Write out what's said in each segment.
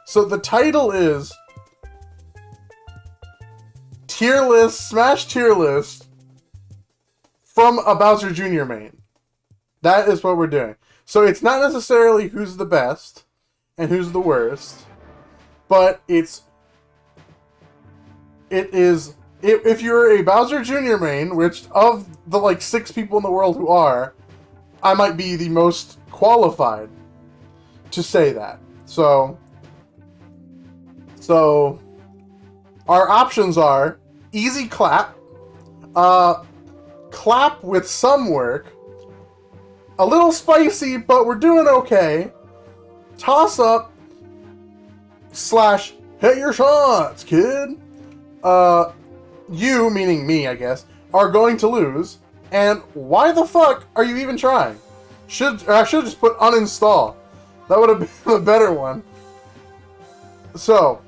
So the title is tier list, Smash tier list from a Bowser Jr. main. That is what we're doing. So it's not necessarily who's the best and who's the worst, but it is if you're a Bowser Jr. main, which of the like 6 people in the world who are, I might be the most qualified to say that. So our options are easy clap, clap with some work, a little spicy, but we're doing okay, toss up, / hit your shots, kid. You, meaning me, I guess, are going to lose, and why the fuck are you even trying? I should just put uninstall. That would have been a better one. So,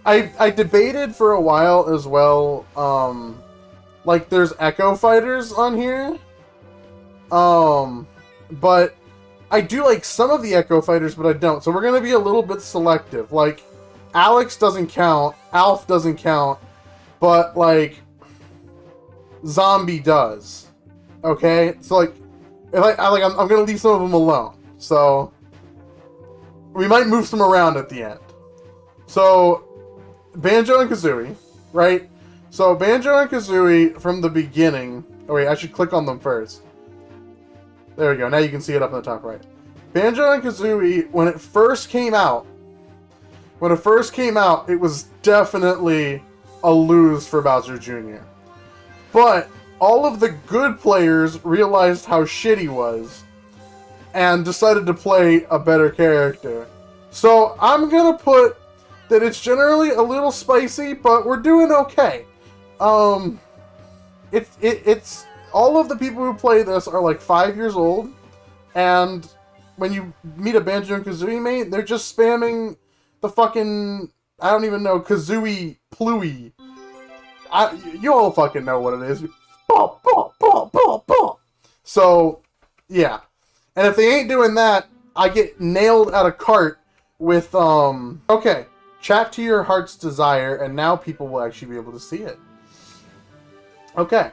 I debated for a while as well, like there's Echo Fighters on here, but I do like some of the Echo Fighters, but I don't, so we're going to be a little bit selective. Like, Alex doesn't count, Alf doesn't count, but like, Zombie does. Okay? So like, I'm going to leave some of them alone. So, we might move some around at the end. So, Banjo and Kazooie, right? So, Banjo and Kazooie from the beginning... Oh wait, I should click on them first. There we go, now you can see it up in the top right. Banjo and Kazooie, when it first came out, it was definitely a lose for Bowser Jr. But all of the good players realized how shit he was and decided to play a better character. So I'm gonna put that it's generally a little spicy, but we're doing okay. It's all of the people who play this are like 5 years old, and when you meet a Banjo and Kazooie mate, they're just spamming the fucking, I don't even know, Kazooie Plooey. You all fucking know what it is. So, yeah. And if they ain't doing that, I get nailed at a cart with, okay, chat to your heart's desire, and now people will actually be able to see it. Okay,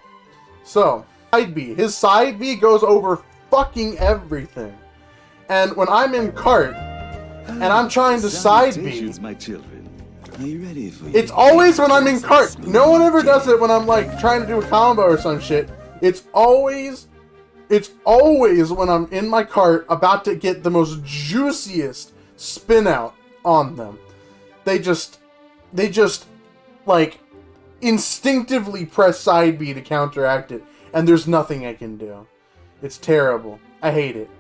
so, side B. His side B goes over fucking everything. And when I'm in cart, and I'm trying to side B, my children. Are you ready for it's always when I'm in cart. No one ever does it when I'm like trying to do a combo or some shit. It's always when I'm in my cart about to get the most juiciest spin out on them. They just like instinctively press side B to counteract it, and there's nothing I can do. It's terrible. I hate it.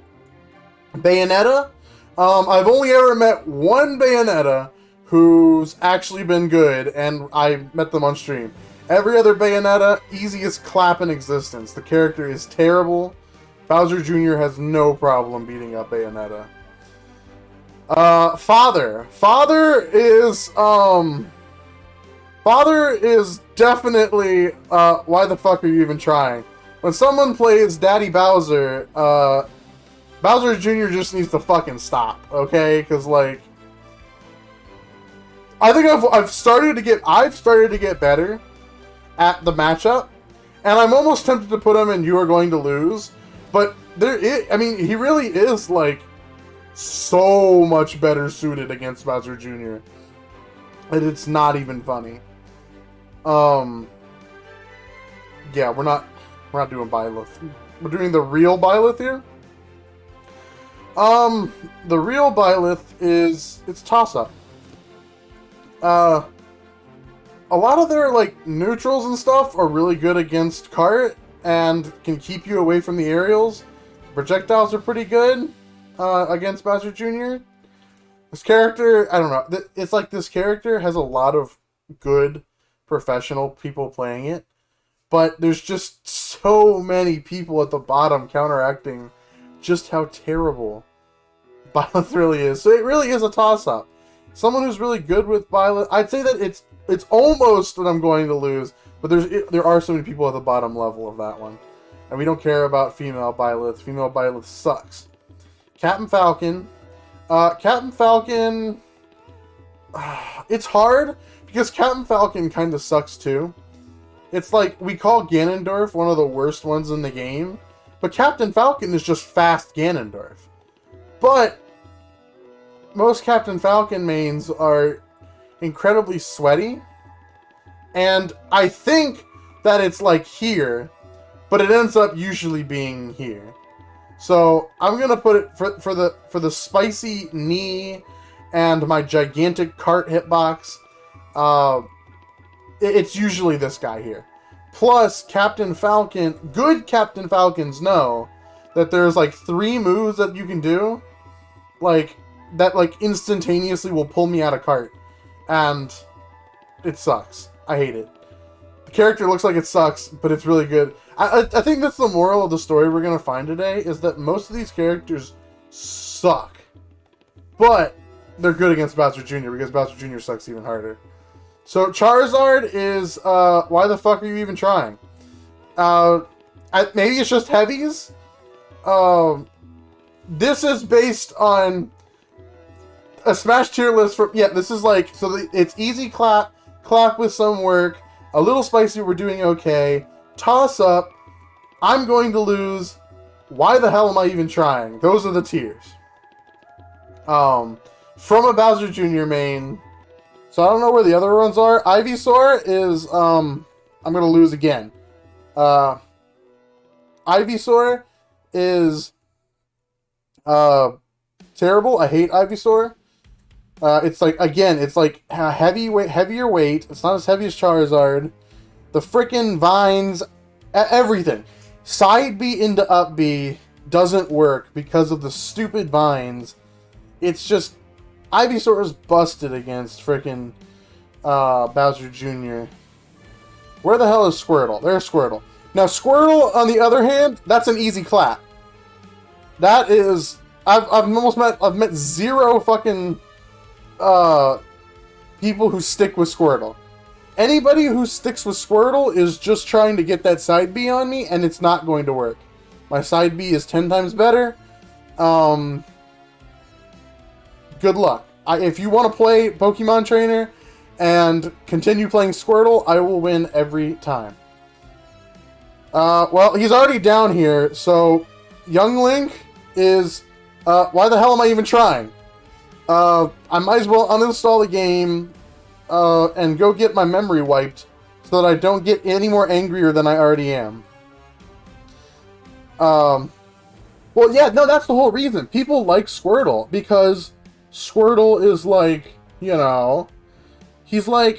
Bayonetta? I've only ever met one Bayonetta who's actually been good, and I met them on stream. Every other Bayonetta, easiest clap in existence. The character is terrible. Bowser Jr. has no problem beating up Bayonetta. Father. Father is definitely, why the fuck are you even trying? When someone plays Daddy Bowser, Bowser Jr. just needs to fucking stop, okay? Because, like, I think I've started to get better at the matchup, and I'm almost tempted to put him in You Are Going to Lose, but I mean, he really is, like, so much better suited against Bowser Jr. that it's not even funny. Yeah, we're not doing Byleth. We're doing the real Byleth here. The real Byleth it's toss-up. A lot of their, like, neutrals and stuff are really good against Cart and can keep you away from the aerials. Projectiles are pretty good against Bowser Jr. This character, I don't know. It's like this character has a lot of good professional people playing it, but there's just so many people at the bottom counteracting just how terrible Byleth really is. So it really is a toss-up. Someone who's really good with Byleth, I'd say that it's almost what I'm going to lose, but there are so many people at the bottom level of that one. And we don't care about female Byleth. Female Byleth sucks. Captain Falcon. Captain Falcon... it's hard, because Captain Falcon kind of sucks too. It's like, we call Ganondorf one of the worst ones in the game, but Captain Falcon is just fast Ganondorf. But most Captain Falcon mains are incredibly sweaty, and I think that it's like here, but it ends up usually being here. So I'm gonna put it for the spicy knee and my gigantic cart hitbox. It's usually this guy here. Plus, Captain Falcon, good Captain Falcons know that there's like 3 moves that you can do, like that like instantaneously will pull me out of cart, and it sucks. I hate it. The character looks like it sucks, but it's really good. I think that's the moral of the story we're gonna find today, is that most of these characters suck, but they're good against Bowser Jr. because Bowser Jr. sucks even harder. So Charizard is, why the fuck are you even trying? Maybe it's just heavies? This is based on a Smash tier list from, yeah, this is like, so it's easy clap with some work, a little spicy, we're doing okay, toss up, I'm going to lose, why the hell am I even trying? Those are the tiers. From a Bowser Jr. main, so I don't know where the other ones are. Ivysaur is, I'm gonna lose again. Ivysaur is, terrible. I hate Ivysaur. It's like, again, it's like heavier weight. It's not as heavy as Charizard. The frickin' vines, everything. Side B into up B doesn't work because of the stupid vines. It's just, Ivysaur is busted against frickin' Bowser Jr. Where the hell is Squirtle? There's Squirtle. Now Squirtle, on the other hand, that's an easy clap. That is, I've met 0 fucking people who stick with Squirtle. Anybody who sticks with Squirtle is just trying to get that side B on me, and it's not going to work. My side B is 10 times better. Good luck. If you want to play Pokemon Trainer and continue playing Squirtle, I will win every time. Well, he's already down here, so Young Link is... why the hell am I even trying? I might as well uninstall the game and go get my memory wiped so that I don't get any more angrier than I already am. Well, yeah, no, that's the whole reason. People like Squirtle, because Squirtle is like, you know, he's got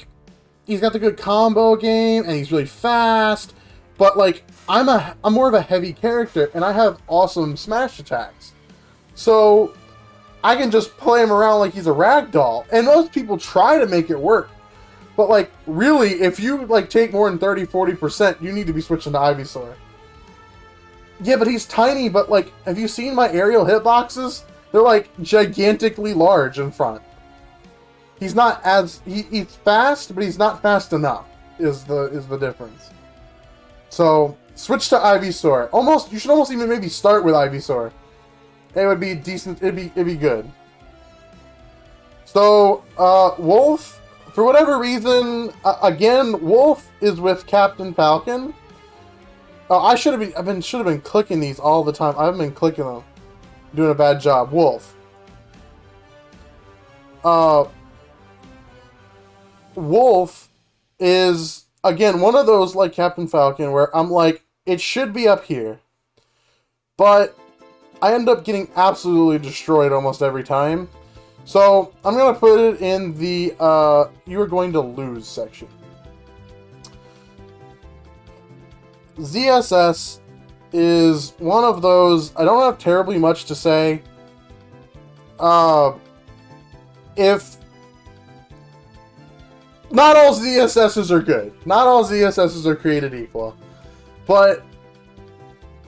the good combo game, and he's really fast, but like, I'm more of a heavy character, and I have awesome smash attacks. So, I can just play him around like he's a ragdoll, and most people try to make it work. But like, really, if you like take more than 30-40%, you need to be switching to Ivysaur. Yeah, but he's tiny, but like, have you seen my aerial hitboxes? They're like gigantically large in front. He's not as he's fast, but he's not fast enough. Is the difference. So switch to Ivysaur. You should almost even maybe start with Ivysaur. It would be decent. It'd be good. So Wolf, for whatever reason, again, Wolf is with Captain Falcon. I should have been clicking these all the time. I haven't been clicking them. Doing a bad job. Wolf. Wolf is, again, one of those like Captain Falcon where I'm like, it should be up here. But I end up getting absolutely destroyed almost every time. So I'm going to put it in the you are going to lose section. ZSS is one of those, I don't have terribly much to say. If not all ZSSs are good. Not all ZSSs are created equal. But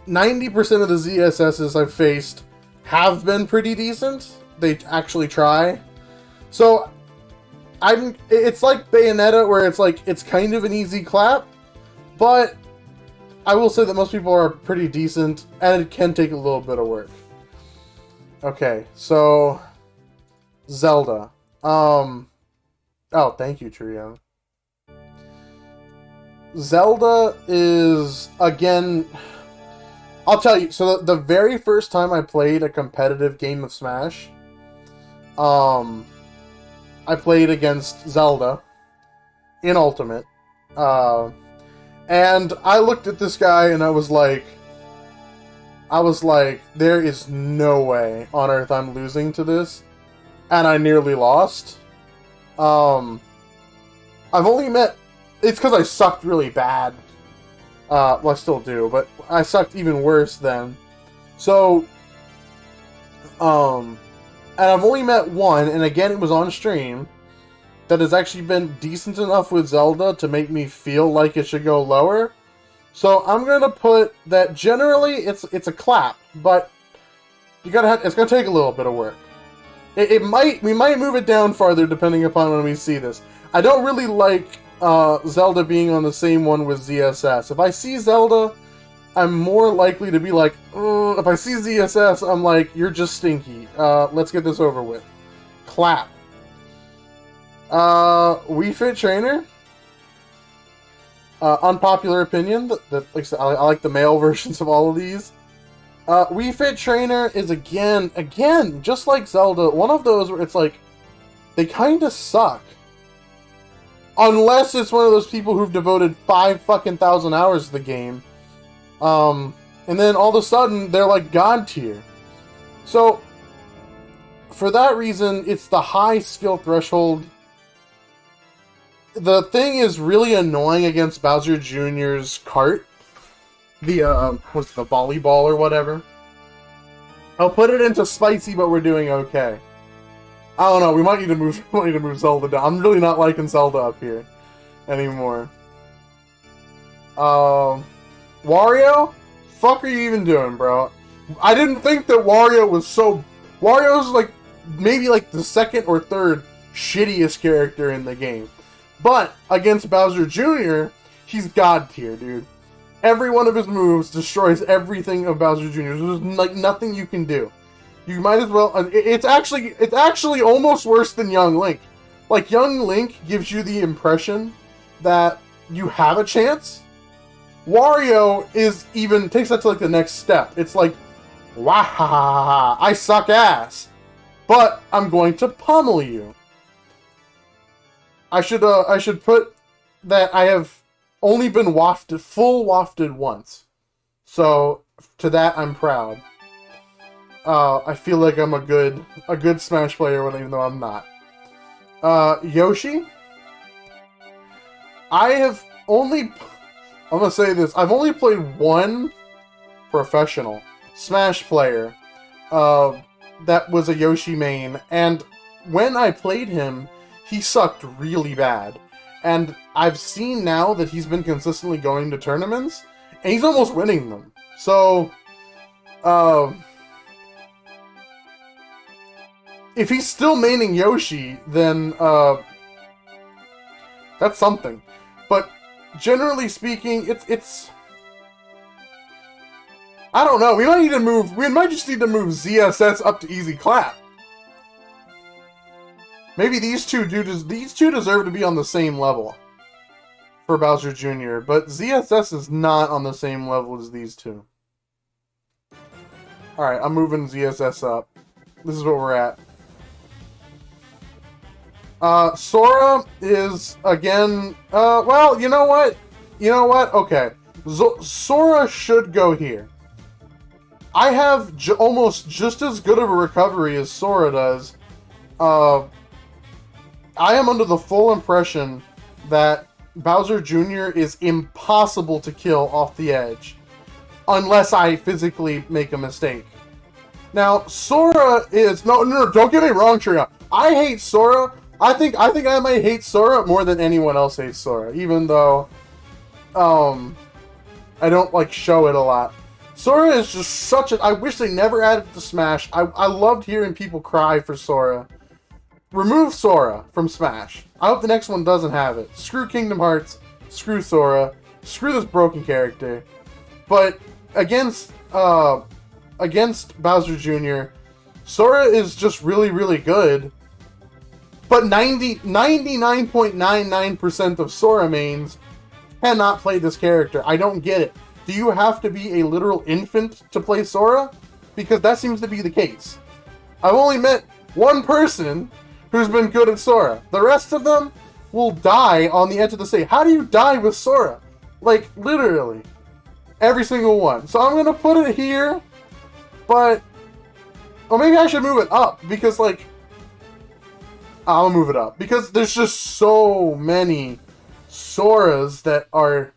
90% of the ZSSs I've faced have been pretty decent. They actually try. So it's like Bayonetta, where it's like, it's kind of an easy clap, but I will say that most people are pretty decent, and it can take a little bit of work. Okay, so Zelda. Oh, thank you, Trio. Zelda is, again, I'll tell you, so the very first time I played a competitive game of Smash, I played against Zelda in Ultimate, and I looked at this guy and I was like, there is no way on earth I'm losing to this, and I nearly lost. I've only met, it's because I sucked really bad. Well, I still do, but I sucked even worse then. So, and I've only met one, and again, it was on stream, that has actually been decent enough with Zelda to make me feel like it should go lower. So I'm gonna put that generally it's a clap, but you gotta have, it's gonna take a little bit of work. We might move it down farther depending upon when we see this. I don't really like Zelda being on the same one with ZSS. If I see Zelda, I'm more likely to be like, if I see ZSS, I'm like, you're just stinky. Let's get this over with. Clap. Wii Fit Trainer. Unpopular opinion. Like I said, I like the male versions of all of these. Wii Fit Trainer is again, just like Zelda, one of those where it's like, they kind of suck. Unless it's one of those people who've devoted 5,000 hours to the game. And then all of a sudden, they're like God tier. So, for that reason, it's the high skill threshold. The thing is really annoying against Bowser Jr.'s cart. What's the volleyball or whatever. I'll put it into spicy, but we're doing okay. I don't know, we might need to move Zelda down. I'm really not liking Zelda up here anymore. Wario? Fuck are you even doing, bro? I didn't think that Wario was so... Wario's like, maybe like the second or third shittiest character in the game. But, against Bowser Jr., he's God tier, dude. Every one of his moves destroys everything of Bowser Jr. There's like nothing you can do. You might as well... It's actually almost worse than Young Link. Like, Young Link gives you the impression that you have a chance. Wario takes that to like the next step. It's like, wahahaha, I suck ass, but I'm going to pummel you. I should put that I have only been full wafted once. So, to that I'm proud. I feel like I'm a good Smash player, even though I'm not. Yoshi? I'm gonna say this, I've only played one professional Smash player, that was a Yoshi main, and when I played him, he sucked really bad. And I've seen now that he's been consistently going to tournaments, and he's almost winning them. So, if he's still maining Yoshi, then, that's something. But, generally speaking, it's... I don't know, we might just need to move ZSS up to easy clap. Maybe these two deserve to be on the same level for Bowser Jr., but ZSS is not on the same level as these two. Alright, I'm moving ZSS up. This is what we're at. Sora is, again, well, you know what? Okay. Sora should go here. I have almost just as good of a recovery as Sora does. I am under the full impression that Bowser Jr. is impossible to kill off the edge, unless I physically make a mistake. Now, Sora is... No, don't get me wrong, Tria. I hate Sora. I think I might hate Sora more than anyone else hates Sora, even though, I don't, like, show it a lot. Sora is just such a... I wish they never added it to Smash. I loved hearing people cry for Sora. Remove Sora from Smash. I hope the next one doesn't have it. Screw Kingdom Hearts. Screw Sora. Screw this broken character. But against Bowser Jr., Sora is just really, really good. But 99.99% of Sora mains cannot play this character. I don't get it. Do you have to be a literal infant to play Sora? Because that seems to be the case. I've only met one person who's been good at Sora. The rest of them will die on the edge of the stage. How do you die with Sora? Like, literally. Every single one. So I'm going to put it here, but... Or maybe I should move it up, because, like... I'll move it up. Because there's just so many Soras that are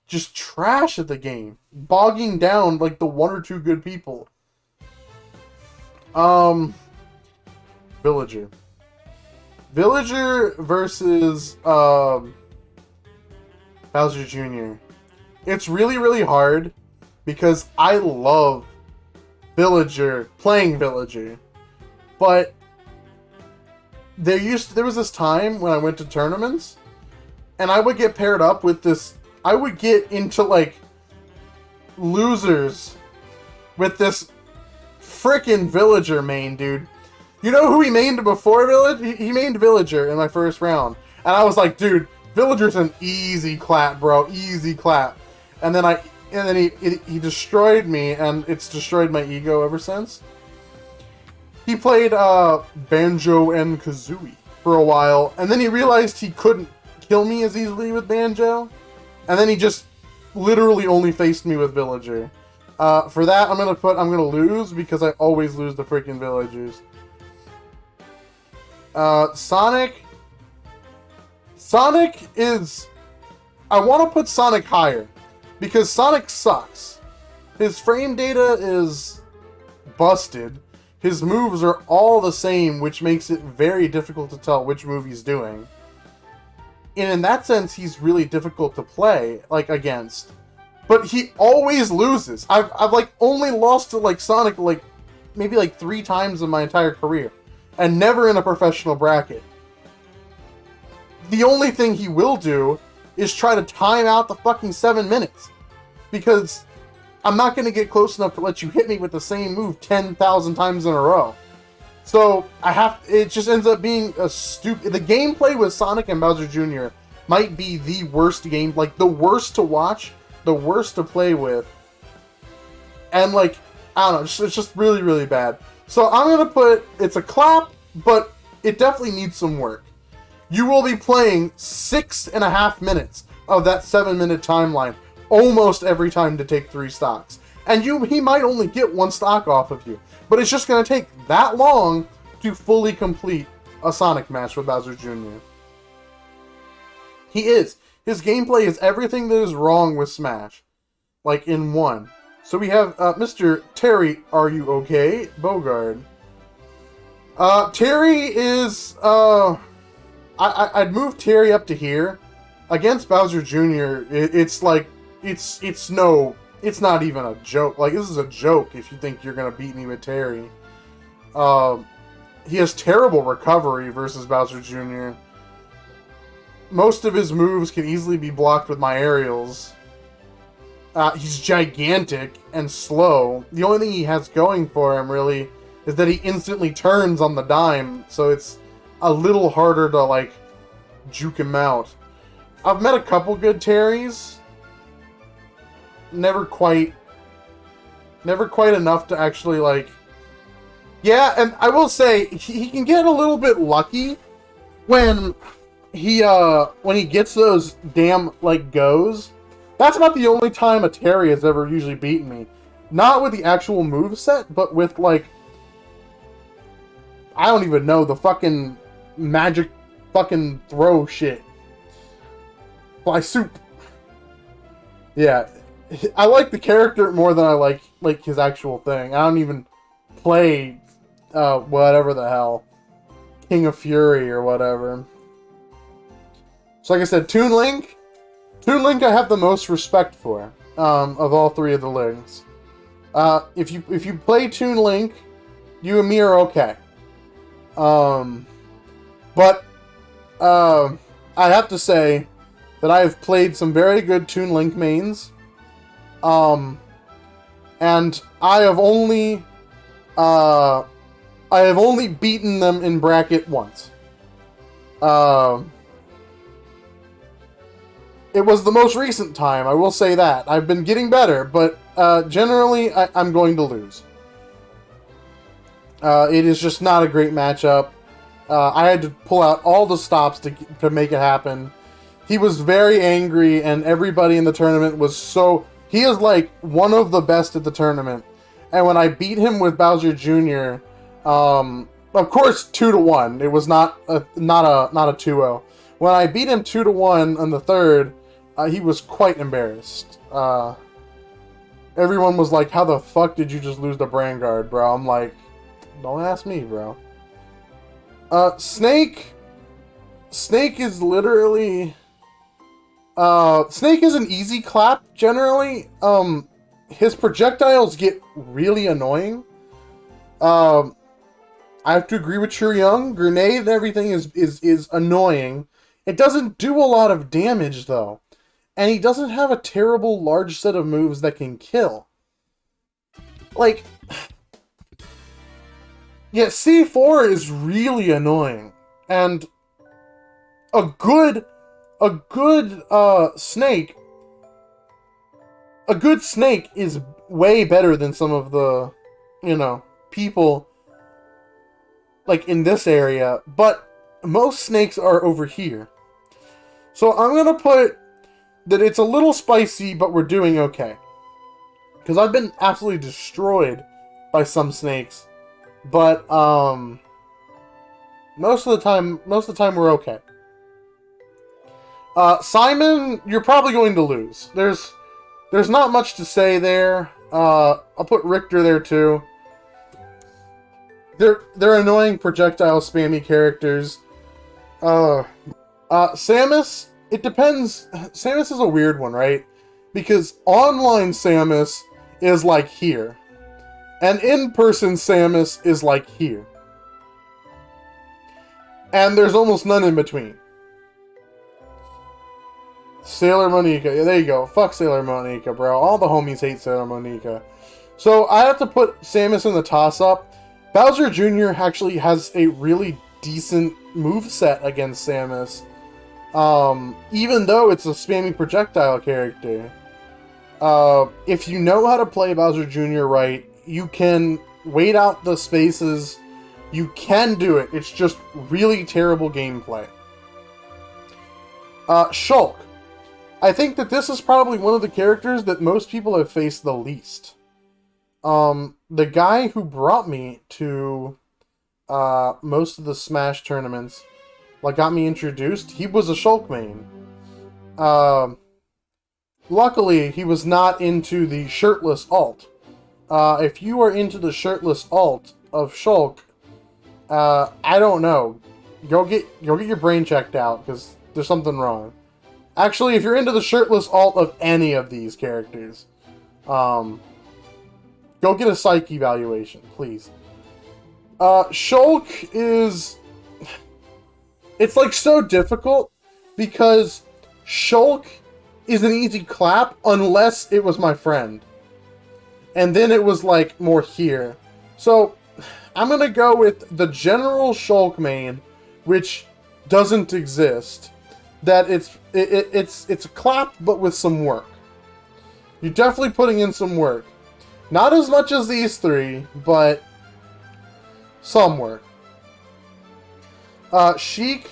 just trash at the game. Bogging down, like, the one or two good people. Villager. Villager versus Bowser Jr. It's really, really hard because I love playing Villager. But there was this time when I went to tournaments and I would get paired up with this, I would get into like losers with this frickin' Villager main, dude. You know who he mained before Villager? He mained Villager in my first round. And I was like, dude, Villager's an easy clap, bro. Easy clap. And then he destroyed me, and it's destroyed my ego ever since. He played Banjo and Kazooie for a while, and then he realized he couldn't kill me as easily with Banjo. And then he just literally only faced me with Villager. For that, I'm gonna lose, because I always lose the freaking Villagers. Sonic is... I want to put Sonic higher, because Sonic sucks. His frame data is busted. His moves are all the same, which makes it very difficult to tell which move he's doing. And in that sense, he's really difficult to play, like, against. But he always loses. I've like, only lost to, like, Sonic, like, maybe, like, 3 times in my entire career. And never in a professional bracket. The only thing he will do is try to time out the fucking 7 minutes. Because I'm not going to get close enough to let you hit me with the same move 10,000 times in a row. So, it just ends up being a stupid... The gameplay with Sonic and Bowser Jr. might be the worst game, like, the worst to watch, the worst to play with. And, like, I don't know, it's just really, really bad. So I'm going to put, it's a clap, but it definitely needs some work. You will be playing 6.5 minutes of that 7-minute timeline almost every time to take 3 stocks. And he might only get 1 stock off of you. But it's just going to take that long to fully complete a Sonic match with Bowser Jr. He is. His gameplay is everything that is wrong with Smash. Like, in one. So we have Mr. Terry, are you okay? Bogard. Terry is... I'd move Terry up to here. Against Bowser Jr., it's like... It's not even a joke. Like, this is a joke if you think you're going to beat me with Terry. He has terrible recovery versus Bowser Jr. Most of his moves can easily be blocked with my aerials. He's gigantic and slow. The only thing he has going for him, really, is that he instantly turns on the dime, so it's a little harder to, like, juke him out. I've met a couple good Terrys. Never quite enough to actually, like... Yeah, and I will say, he can get a little bit lucky when he gets those damn, like, goes. That's not the only time a Terry has ever usually beaten me. Not with the actual moveset, but with, like... I don't even know, the fucking magic fucking throw shit. Fly soup. Yeah. I like the character more than I like his actual thing. I don't even play, whatever the hell. King of Fury or whatever. So like I said, Toon Link I have the most respect for, of all 3 of the Links. If you play Toon Link, you and me are okay. But I have to say that I have played some very good Toon Link mains. And I have only beaten them in bracket once. It was the most recent time, I will say that. I've been getting better, but generally I'm going to lose. It is just not a great matchup. I had to pull out all the stops to make it happen. He was very angry, and everybody in the tournament was so... He is like one of the best at the tournament. And when I beat him with Bowser Jr., of course 2-1. It was not a 2-0. When I beat him 2-1 on the third, he was quite embarrassed. Everyone was like, "How the fuck did you just lose the Brand Guard, bro?" I'm like, don't ask me, bro. Snake is literally... Snake is an easy clap, generally. His projectiles get really annoying. I have to agree with Young. Grenade and everything is annoying. It doesn't do a lot of damage, though. And he doesn't have a terrible large set of moves that can kill. Like... Yeah, C4 is really annoying. And a good snake is way better than some of the, people like in this area, but most snakes are over here. So I'm going to put that it's a little spicy, but we're doing okay. Because I've been absolutely destroyed by some snakes. But most of the time we're okay. Simon, you're probably going to lose. There's not much to say there. I'll put Richter there too. They're annoying projectile spammy characters. Samus, it depends. Samus is a weird one, right? Because online Samus is like here. And in-person Samus is like here. And there's almost none in between. Sailor Monica. Yeah, there you go. Fuck Sailor Monica, bro. All the homies hate Sailor Monica. So I have to put Samus in the toss-up. Bowser Jr. actually has a really decent moveset against Samus. Even though it's a spammy projectile character. If you know how to play Bowser Jr. right, you can wait out the spaces. You can do it. It's just really terrible gameplay. Shulk. I think that this is probably one of the characters that most people have faced the least. The guy who brought me to most of the Smash tournaments, like got me introduced, he was a Shulk main. Luckily, he was not into the shirtless alt. If you are into the shirtless alt of Shulk, I don't know. Go get your brain checked out, because there's something wrong. Actually, if you're into the shirtless alt of any of these characters, go get a psych evaluation, please. Shulk is... It's like so difficult, because Shulk is an easy clap unless it was my friend. And then it was like more here. So I'm gonna go with the general Shulk main, which doesn't exist. That it's a clap, but with some work. You're definitely putting in some work. Not as much as these three, but some work. Sheik.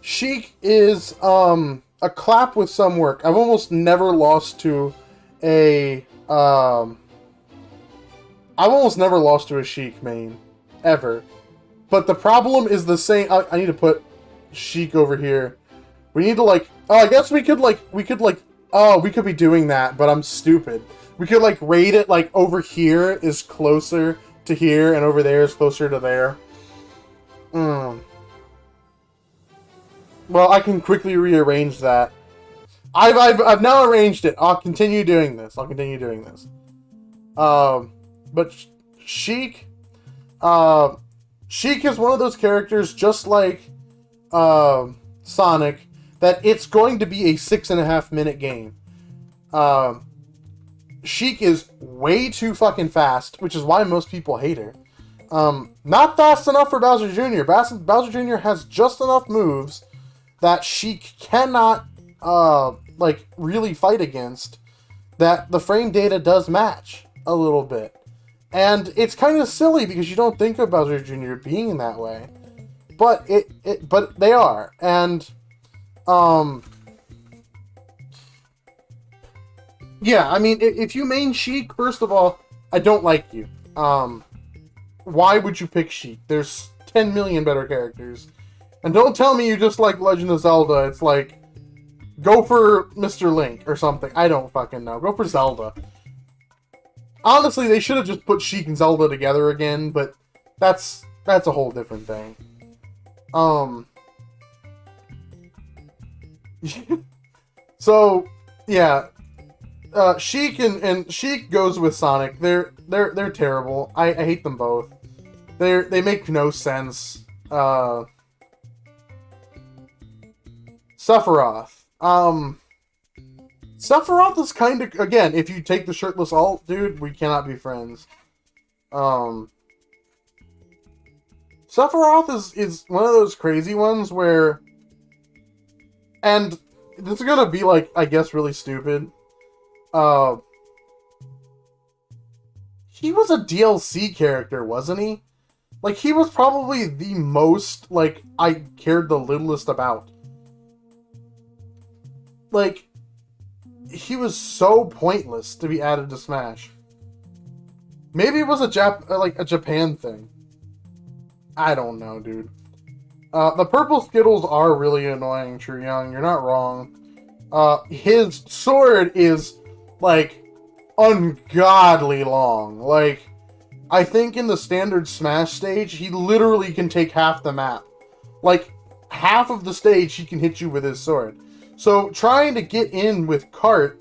Sheik is a clap with some work. I've almost never lost to a Sheik main ever. But the problem is the same. I need to put Sheik over here. We need to I guess we could be doing that, but I'm stupid. We could rate it over here is closer to here and over there is closer to there. Well, I can quickly rearrange that. I've now arranged it. I'll continue doing this. But Sheik, Sheik is one of those characters, just like Sonic, that it's going to be a 6.5 minute game. Sheik is way too fucking fast, which is why most people hate her. Not fast enough for Bowser Jr. Bowser Jr. has just enough moves that Sheik cannot, like, really fight against, that the frame data does match a little bit. And it's kind of silly because you don't think of Bowser Jr. being that way. But but they are. And, yeah, I mean, if you main Sheik, first of all, I don't like you. Why would you pick Sheik? There's 10 million better characters. And don't tell me you just like Legend of Zelda. It's like, go for Mr. Link or something. I don't fucking know. Go for Zelda. Honestly, they should have just put Sheik and Zelda together again, but that's a whole different thing. So, yeah. Sheik and Sheik goes with Sonic. They're terrible. I hate them both. They make no sense. Sufferoff. Sufferoff is kind of, again, if you take the shirtless alt, dude, we cannot be friends. Sufferoff is one of those crazy ones where, and this is gonna be like, I guess, really stupid. He was a DLC character, wasn't he? Like, he was probably the most, like, I cared the littlest about. Like, he was so pointless to be added to Smash. Maybe it was a Japan thing. I don't know, dude. The purple Skittles are really annoying, True Young. You're not wrong. His sword is, like, ungodly long. Like, I think in the standard Smash stage, he literally can take half the map. Like, half of the stage he can hit you with his sword. So, trying to get in with Cart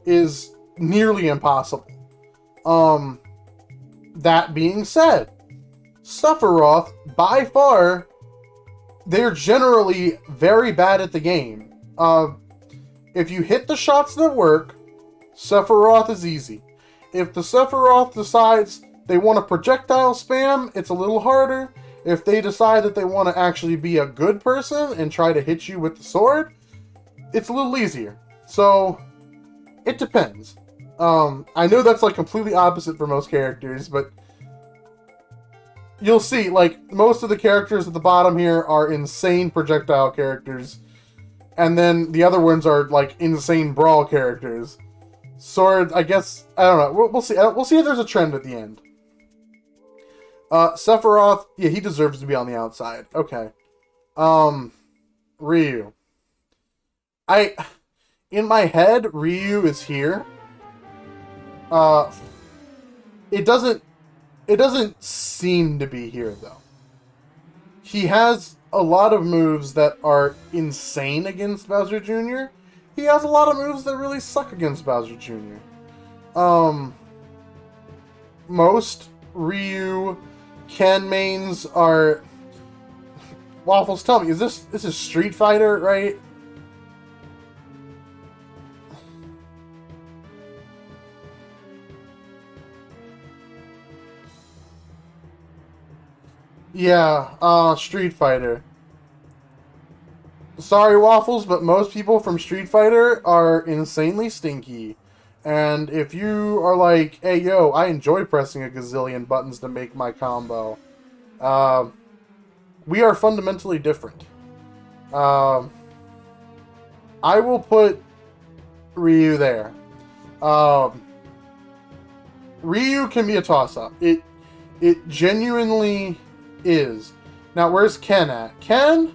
is nearly impossible. That being said, Sufferoff, by far, they're generally very bad at the game. If you hit the shots that work, Sufferoff is easy. If the Sufferoff decides they want to projectile spam, it's a little harder. If they decide that they want to actually be a good person and try to hit you with the sword, it's a little easier. So, it depends. I know that's like completely opposite for most characters, but you'll see, like, most of the characters at the bottom here are insane projectile characters. And then the other ones are, like, insane brawl characters. Sword, I guess, I don't know. We'll see. We'll see if there's a trend at the end. Sephiroth, yeah, he deserves to be on the outside. Okay. Ryu. In my head, Ryu is here. It doesn't seem to be here, though. He has a lot of moves that are insane against Bowser Jr. He has a lot of moves that really suck against Bowser Jr. Most Ryu Ken mains are... Waffles, tell me, this is Street Fighter, right? Yeah, Street Fighter. Sorry, Waffles, but most people from Street Fighter are insanely stinky. And if you are like, hey, yo, I enjoy pressing a gazillion buttons to make my combo, we are fundamentally different. I will put Ryu there. Ryu can be a toss-up. It genuinely is. Now, where's Ken at? Ken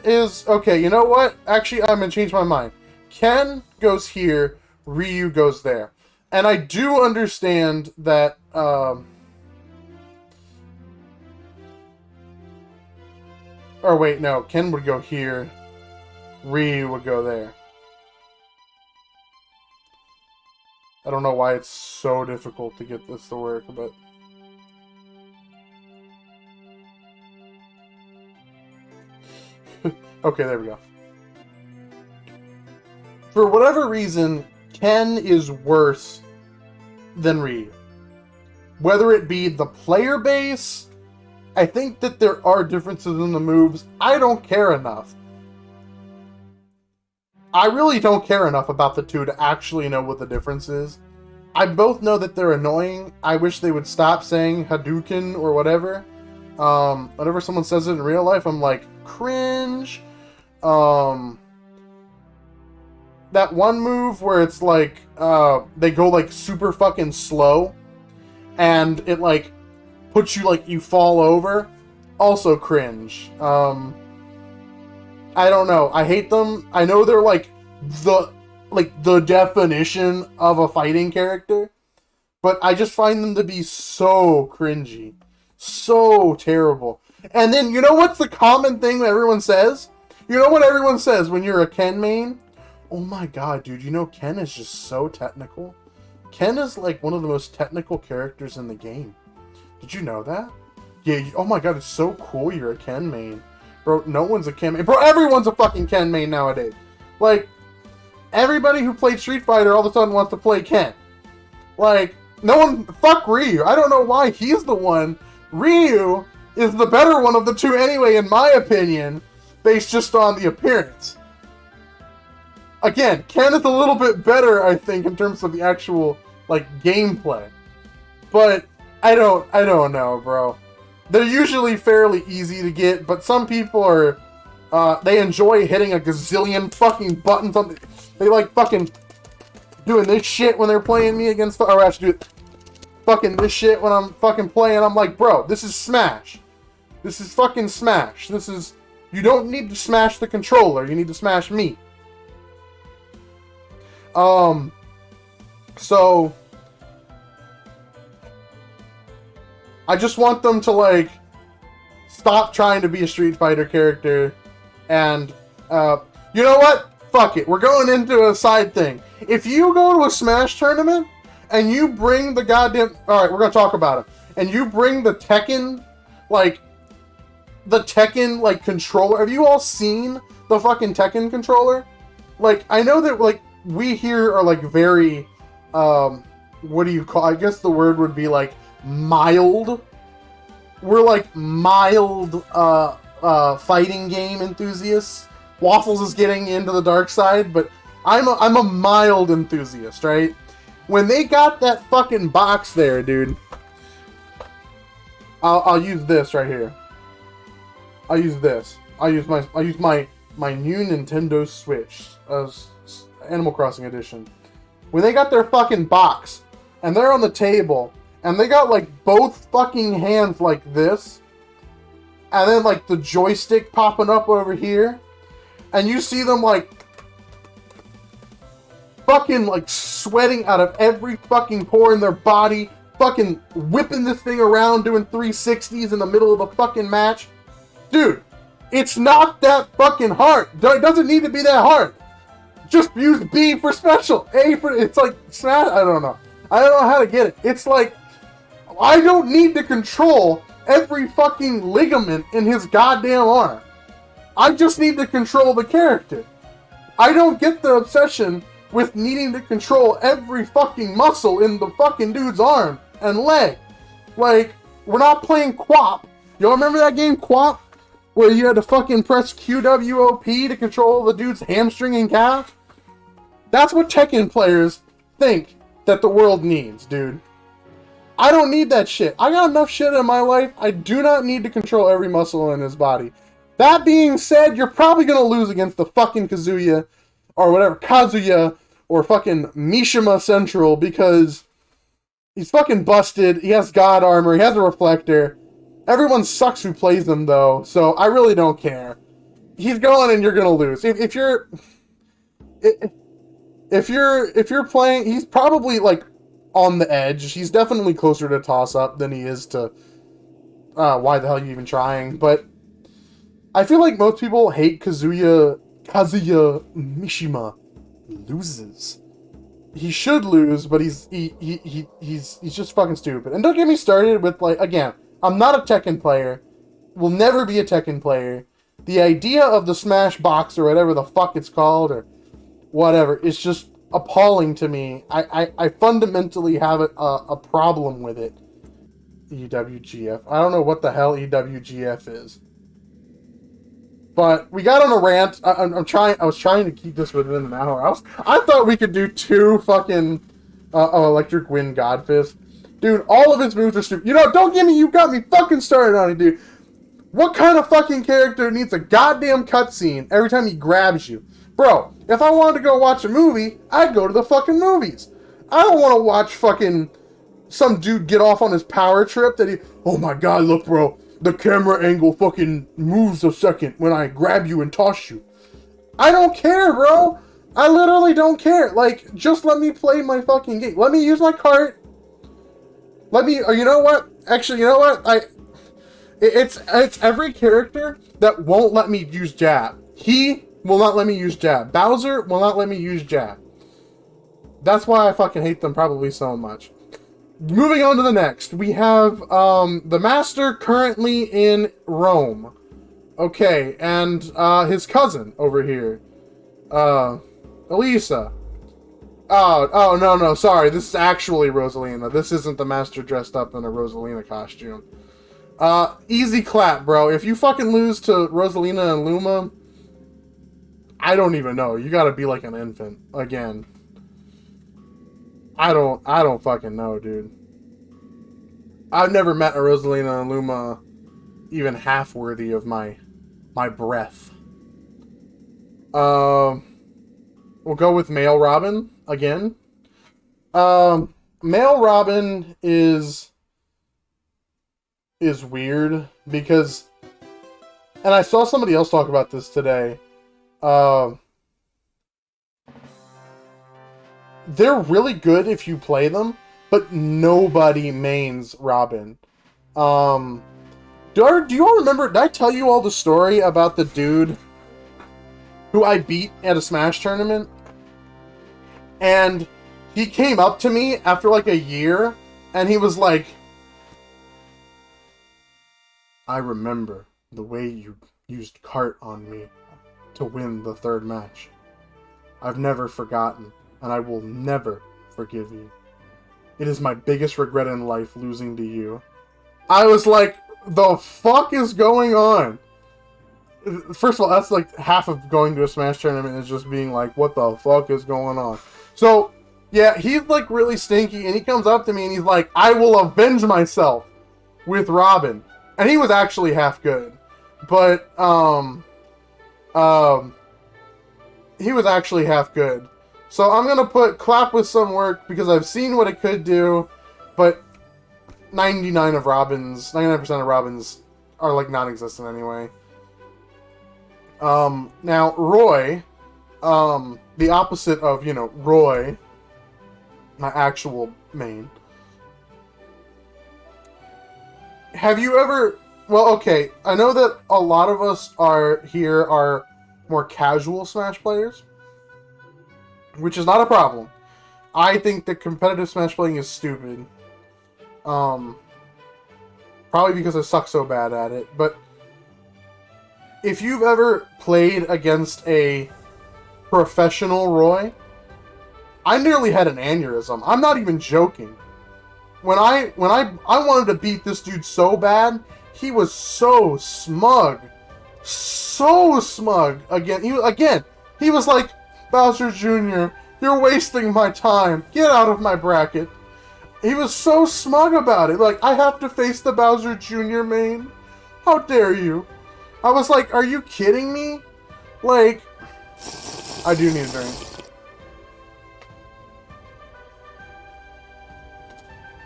is... Okay, you know what? Actually, I'm going to change my mind. Ken goes here, Ryu goes there. And I do understand that... Or wait, no. Ken would go here, Ryu would go there. I don't know why it's so difficult to get this to work, but... Okay, there we go. For whatever reason, Ken is worse than Ryu. whether it be the player base, I think that there are differences in the moves. I don't care enough. I really don't care enough about the two to actually know what the difference is. I both know that they're annoying. I wish they would stop saying Hadouken or whatever. Whenever someone says it in real life, I'm like, cringe. That one move where it's like, they go like super fucking slow, and it like puts you like you fall over. Also cringe. I don't know. I hate them. I know they're like the definition of a fighting character, but I just find them to be so cringy. So terrible. And then, you know what's the common thing that everyone says? You know what everyone says when you're a Ken main? Oh my god, dude, you know Ken is just so technical. Ken is like one of the most technical characters in the game. Did you know that? Yeah, oh my god, it's so cool you're a Ken main. Bro, no one's a Ken main. Bro, everyone's a fucking Ken main nowadays. Like, everybody who played Street Fighter all of a sudden wants to play Ken. Like, no one... Fuck Ryu. I don't know why he's the one. Ryu is the better one of the two anyway, in my opinion, based just on the appearance. Again, Ken is a little bit better, I think, in terms of the actual, like, gameplay. But, I don't know, bro. They're usually fairly easy to get, but some people are, they enjoy hitting a gazillion fucking buttons on the, they like fucking doing this shit when they're playing me against, or I should do fucking this shit when I'm fucking playing. I'm like, bro, this is Smash. This is fucking Smash. This is, you don't need to smash the controller, you need to smash me. So, I just want them to, like, stop trying to be a Street Fighter character, and, you know what? Fuck it. We're going into a side thing. If you go to a Smash tournament, and you bring the goddamn... Alright, we're gonna talk about it. And you bring the Tekken, like, controller. Have you all seen the fucking Tekken controller? Like, I know that, like, we here are, like, very, what do you call... I guess the word would be, like, mild. We're like mild fighting game enthusiasts. Waffles is getting into the dark side, but I'm a mild enthusiast, right? When they got that fucking box there, dude, I'll use this right here. I'll use this. I'll use my new Nintendo Switch, Animal Crossing edition. When they got their fucking box and they're on the table, and they got, like, both fucking hands like this. And then, like, the joystick popping up over here. And you see them, like, fucking, like, sweating out of every fucking pore in their body. Fucking whipping this thing around, doing 360s in the middle of a fucking match. Dude, it's not that fucking hard. It doesn't need to be that hard. Just use B for special. A for... It's like, Smash... I don't know. I don't know how to get it. It's like... I don't need to control every fucking ligament in his goddamn arm. I just need to control the character. I don't get the obsession with needing to control every fucking muscle in the fucking dude's arm and leg. Like, we're not playing QWOP. Y'all remember that game, QWOP? Where you had to fucking press QWOP to control the dude's hamstring and calf? That's what Tekken players think that the world needs, dude. I don't need that shit. I got enough shit in my life. I do not need to control every muscle in his body. That being said, you're probably going to lose against the fucking Kazuya, or whatever, Kazuya, or fucking Mishima Central, because he's fucking busted. He has God armor. He has a reflector. Everyone sucks who plays him, though, so I really don't care. He's going and you're going to lose. If you're playing, he's probably, like, on the edge. He's definitely closer to toss-up than he is to why the hell are you even trying. But I feel like most people hate Kazuya Mishima loses. He should lose, but he's just fucking stupid. And don't get me started with, like, again, I'm not a Tekken player. Will never be a Tekken player. The idea of the Smash box or whatever the fuck it's called or whatever is just appalling to me. I fundamentally have a problem with it. EWGF. I don't know what the hell EWGF is. But we got on a rant. I was trying to keep this within an hour. I thought we could do 2 fucking Electric Wind Godfist. Dude, all of his moves are stupid. You know, don't give me. You got me fucking started on it, dude. What kind of fucking character needs a goddamn cutscene every time he grabs you? Bro, if I wanted to go watch a movie, I'd go to the fucking movies. I don't want to watch fucking some dude get off on his power trip that he... Oh my god, look, bro. The camera angle fucking moves a second when I grab you and toss you. I don't care, bro. I literally don't care. Like, just let me play my fucking game. Let me use my cart. Let me... you know what? Actually, you know what? It's every character that won't let me use jab. He will not let me use jab. Bowser will not let me use jab. That's why I fucking hate them probably so much. Moving on to the next. We have the Master currently in Rome. Okay, and his cousin over here. Elisa. Oh, no, sorry. This is actually Rosalina. This isn't the Master dressed up in a Rosalina costume. Easy clap, bro. If you fucking lose to Rosalina and Luma, I don't even know. You gotta be like an infant again. I don't fucking know, dude. I've never met a Rosalina and Luma even half worthy of my breath. We'll go with Male Robin again. Male Robin is weird because, and I saw somebody else talk about this today. They're really good if you play them, but nobody mains Robin. Do you all remember, did I tell you all the story about the dude who I beat at a Smash tournament? And he came up to me after like a year, and he was like, I remember the way you used cart on me to win the 3rd match. I've never forgotten, and I will never forgive you. It is my biggest regret in life losing to you. I was like, the fuck is going on? First of all, that's like half of going to a Smash tournament is just being like, what the fuck is going on? So, yeah, he's like really stinky, and he comes up to me and he's like, I will avenge myself with Robin. And he was actually half good. But, he was actually half good. So I'm gonna put clap with some work because I've seen what it could do, but 99% of Robins are like non-existent anyway. Now Roy, the opposite of, Roy, my actual main. Have you ever... Well, okay, I know that a lot of us are more casual Smash players, which is not a problem. I think that competitive Smash playing is stupid. Probably because I suck so bad at it, but if you've ever played against a professional Roy, I nearly had an aneurysm. I'm not even joking. When I wanted to beat this dude so bad, he was so smug. So smug. Again, he was like, Bowser Jr., you're wasting my time. Get out of my bracket. He was so smug about it. Like, I have to face the Bowser Jr. main? How dare you? I was like, are you kidding me? Like, I do need a drink.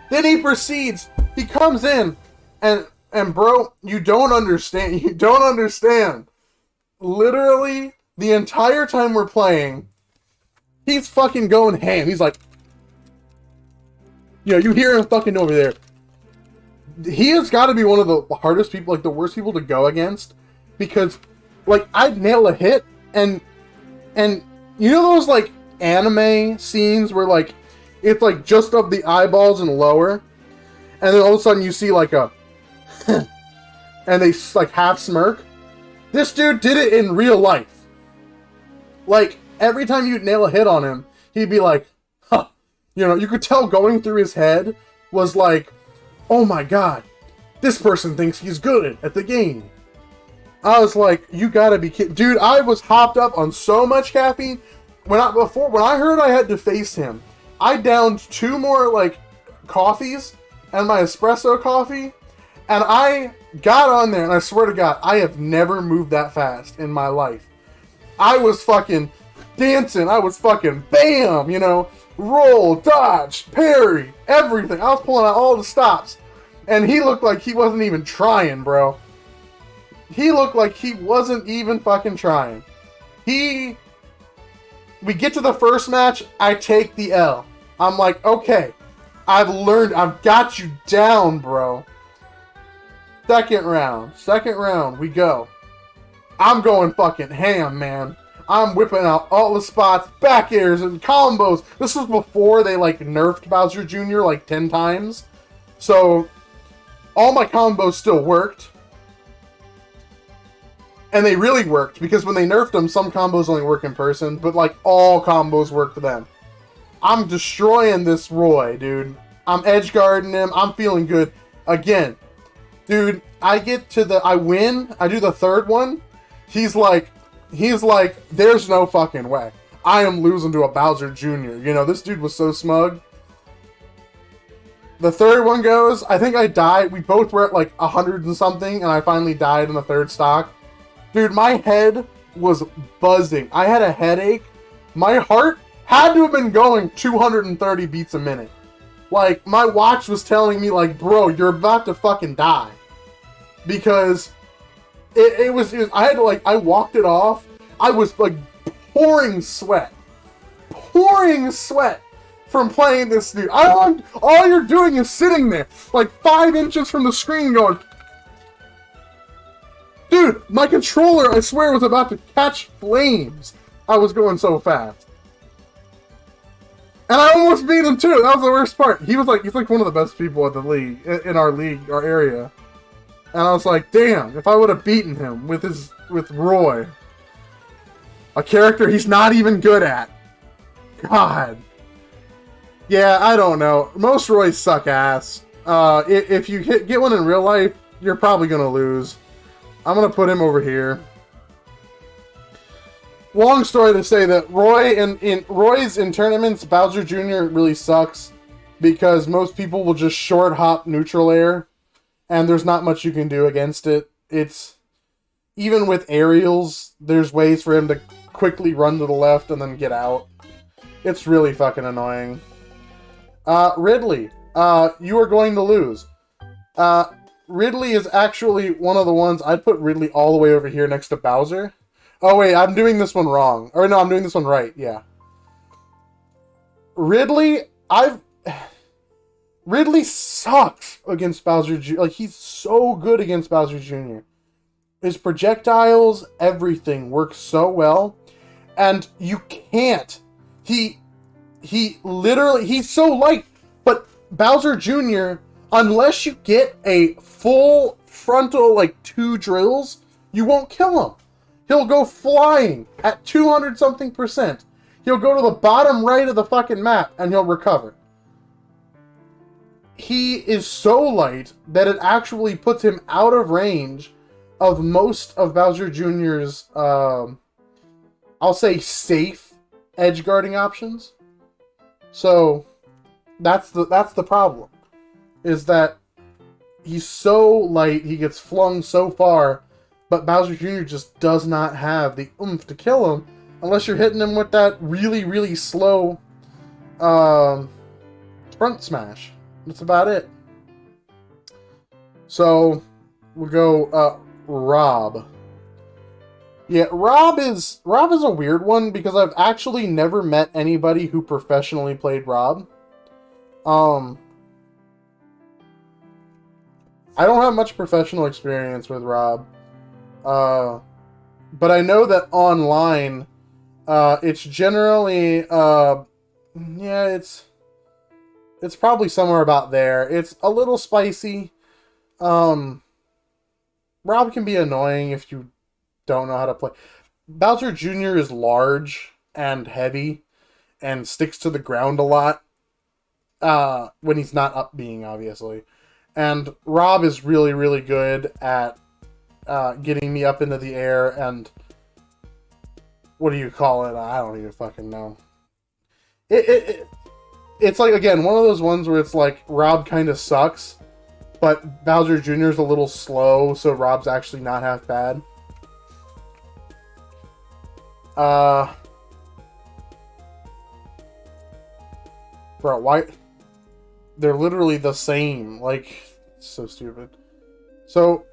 Then he proceeds. He comes in, and bro, you don't understand. You don't understand. Literally, the entire time we're playing, he's fucking going ham. He's like, you hear him fucking over there. He has got to be one of the hardest people, like the worst people to go against, because, like, I'd nail a hit, and you know those, like, anime scenes where, like, it's, like, just up the eyeballs and lower, and then all of a sudden you see, like, a, and they, like, half smirk? This dude did it in real life. Like, every time you'd nail a hit on him, he'd be like, huh. You could tell going through his head was like, oh my god, this person thinks he's good at the game. I was like, you gotta be kidding. Dude, I was hopped up on so much caffeine. When I heard I had to face him, I downed 2 more, like, coffees and my espresso coffee, and I got on there, and I swear to God, I have never moved that fast in my life. I was fucking dancing. I was fucking bam, you know, roll, dodge, parry, everything. I was pulling out all the stops, and he looked like he wasn't even trying, bro. He looked like he wasn't even fucking trying. We get to the first match, I take the L. I'm like, okay, I've learned, I've got you down, bro. Second round, we go. I'm going fucking ham, man. I'm whipping out all the spots, back airs and combos. This was before they, like, nerfed Bowser Jr. like 10 times. So, all my combos still worked. And they really worked, because when they nerfed them, some combos only work in person, but, like, all combos worked then. I'm destroying this Roy, dude. I'm edgeguarding him. I'm feeling good. Again, dude, I win. I do the third one. He's like, there's no fucking way. I am losing to a Bowser Jr. You know, this dude was so smug. The third one goes, I think I died. We both were at, like, 100 and something, and I finally died in the third stock. Dude, my head was buzzing. I had a headache. My heart had to have been going 230 beats a minute. Like, my watch was telling me, like, bro, you're about to fucking die. Because it was I had to, like, I walked it off. I was, like, pouring sweat. Pouring sweat from playing this dude. All you're doing is sitting there, like, 5 inches from the screen going... Dude, my controller, I swear, was about to catch flames. I was going so fast. And I almost beat him, too. That was the worst part. He's like one of the best people at the league, in our league, our area. And I was like, damn, if I would have beaten him with Roy. A character he's not even good at. God. Yeah, I don't know. Most Roys suck ass. If you get one in real life, you're probably going to lose. I'm going to put him over here. Long story to say that Roy's in tournaments, Bowser Jr. really sucks because most people will just short hop neutral air and there's not much you can do against it. It's even with aerials, there's ways for him to quickly run to the left and then get out. It's really fucking annoying. Ridley, you are going to lose. Ridley is actually one of the ones, I'd put Ridley all the way over here next to Bowser. Oh wait, I'm doing this one wrong. Or no, I'm doing this one right, yeah. Ridley sucks against Bowser Jr. Like, he's so good against Bowser Jr. His projectiles, everything works so well. And you can't. He's so light. But Bowser Jr., unless you get a full frontal, like, 2 drills, you won't kill him. He'll go flying at 200-something%. He'll go to the bottom right of the fucking map, and he'll recover. He is so light that it actually puts him out of range of most of Bowser Jr.'s, I'll say, safe edge guarding options. So, that's the problem. Is that he's so light, he gets flung so far, but Bowser Jr. just does not have the oomph to kill him unless you're hitting him with that really, really slow front smash. That's about it. So, we'll go Rob. Yeah, Rob is a weird one because I've actually never met anybody who professionally played Rob. I don't have much professional experience with Rob. But I know that online, it's generally, it's probably somewhere about there. It's a little spicy. Rob can be annoying if you don't know how to play. Bowser Jr. is large and heavy and sticks to the ground a lot, when he's not up being, obviously. And Rob is really, really good at getting me up into the air and... What do you call it? I don't even fucking know. It's like, again, one of those ones where it's like, Rob kind of sucks, but Bowser Jr. is a little slow, so Rob's actually not half bad. Bro, why? They're literally the same. Like, so stupid. So,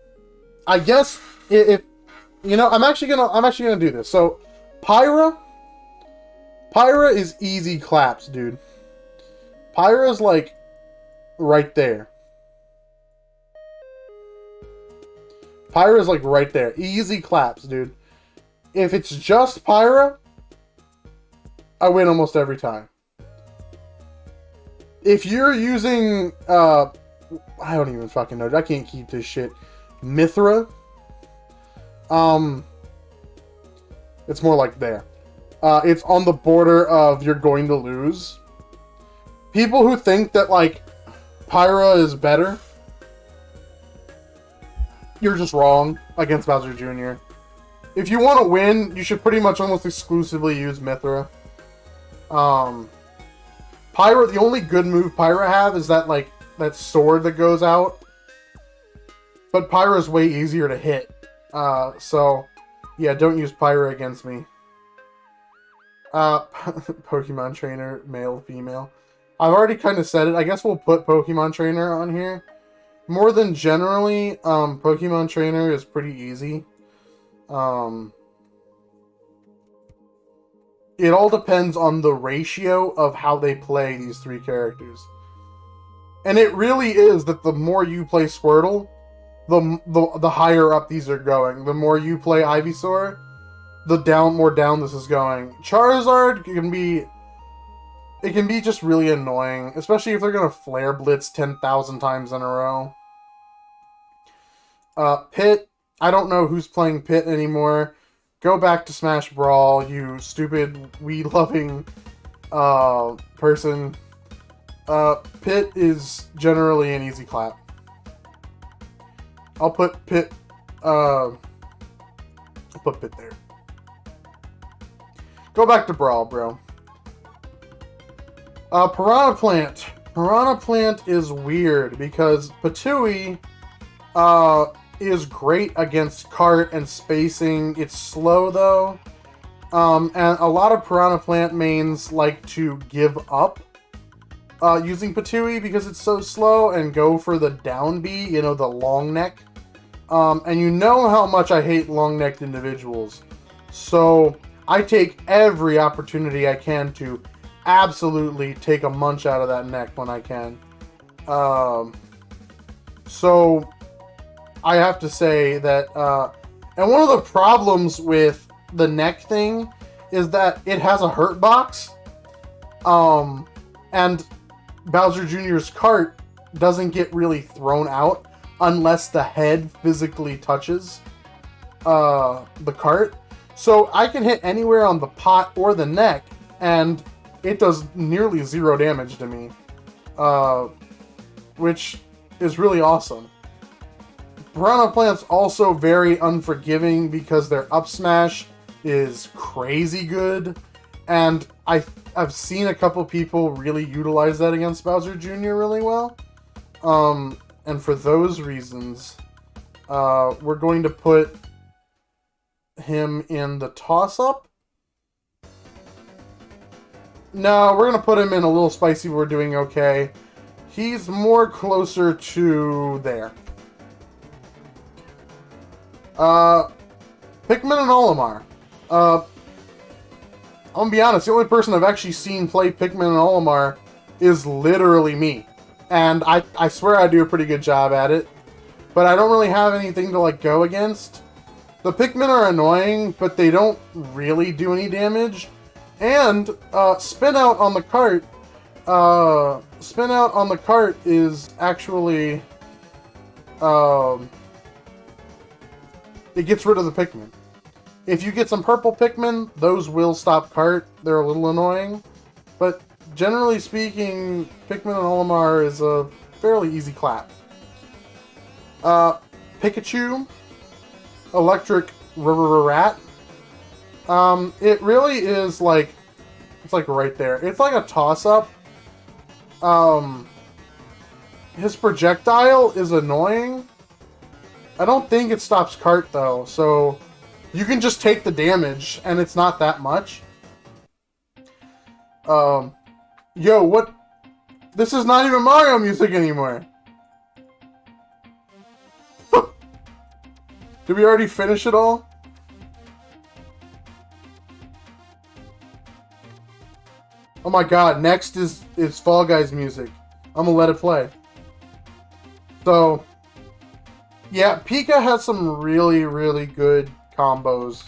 I guess if you know, I'm actually gonna do this. So, Pyra is easy claps, dude. Pyra's like right there. Pyra's like right there. Easy claps, dude. If it's just Pyra, I win almost every time. If you're using, I don't even fucking know. I can't keep this shit. Mithra. It's more like there. It's on the border of you're going to lose. People who think that, like, Pyra is better, you're just wrong against Bowser Jr. If you want to win, you should pretty much almost exclusively use Mithra. Pyra, the only good move Pyra have is that, like, that sword that goes out. But Pyra is way easier to hit. So, yeah, don't use Pyra against me. Pokemon trainer, male, female. I've already kind of said it. I guess we'll put Pokemon trainer on here. More than generally, Pokemon trainer is pretty easy. It all depends on the ratio of how they play these three characters. And it really is that the more you play Squirtle, the higher up these are going. The more you play Ivysaur, the more down this is going. Charizard can be just really annoying, especially if they're gonna Flare Blitz 10,000 times in a row. Pit, I don't know who's playing Pit anymore. Go back to Smash Brawl, you stupid weed-loving person. Pit is generally an easy clap. I'll put Pit there. Go back to Brawl, bro. Piranha Plant. Piranha Plant is weird because Patooie is great against cart and spacing. It's slow though. And a lot of Piranha Plant mains like to give up using Patooie because it's so slow and go for the down B, you know, the long neck. And you know how much I hate long-necked individuals. So I take every opportunity I can to absolutely take a munch out of that neck when I can. So I have to say that, and one of the problems with the neck thing is that it has a hurt box, and Bowser Jr.'s cart doesn't get really thrown out unless the head physically touches the cart. So I can hit anywhere on the pot or the neck, and it does nearly 0 damage to me, which is really awesome. Piranha Plant's also very unforgiving because their up smash is crazy good, and I've seen a couple people really utilize that against Bowser Jr. really well. And for those reasons, we're going to put him in the toss-up. No, we're going to put him in a little spicy. We're doing okay. He's more closer to there. Pikmin and Olimar. I'm gonna be honest, the only person I've actually seen play Pikmin and Olimar is literally me. And I swear I do a pretty good job at it. But I don't really have anything to, like, go against. The Pikmin are annoying, but they don't really do any damage. And, Spin Out on the cart. Spin Out on the cart is actually, it gets rid of the Pikmin. If you get some purple Pikmin, those will stop cart. They're a little annoying. But generally speaking, Pikmin and Olimar is a fairly easy clap. Pikachu, Electric Rat. It really is like, it's like right there. It's like a toss-up. His projectile is annoying. I don't think it stops Cart though, so you can just take the damage and it's not that much. Yo, what? This is not even Mario music anymore. Did we already finish it all? Oh my god, next is Fall Guys music. I'm gonna let it play. So, yeah, Pika has some really, really good combos.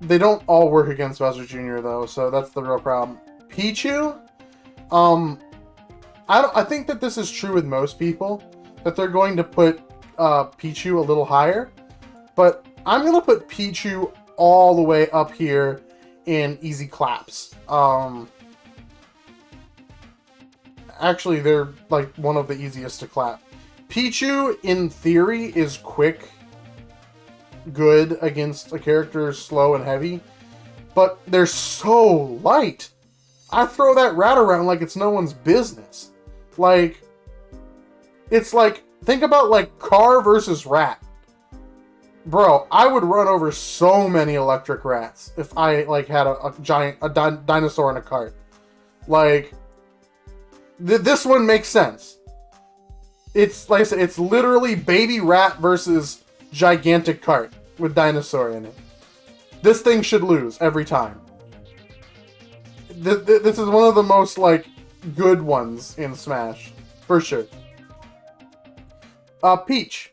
They don't all work against Bowser Jr. though, so that's the real problem. Pichu, I think that this is true with most people, that they're going to put Pichu a little higher, but I'm gonna put Pichu all the way up here in easy claps. Actually, they're like one of the easiest to clap. Pichu, in theory, is quick, good against a character slow and heavy, but they're so light. I throw that rat around like it's no one's business. Like, it's like, think about like car versus rat. Bro, I would run over so many electric rats if I like had a giant dinosaur in a cart. Like, this one makes sense. It's like I said, it's literally baby rat versus gigantic cart with dinosaur in it. This thing should lose every time. This is one of the most like good ones in Smash, for sure. Peach.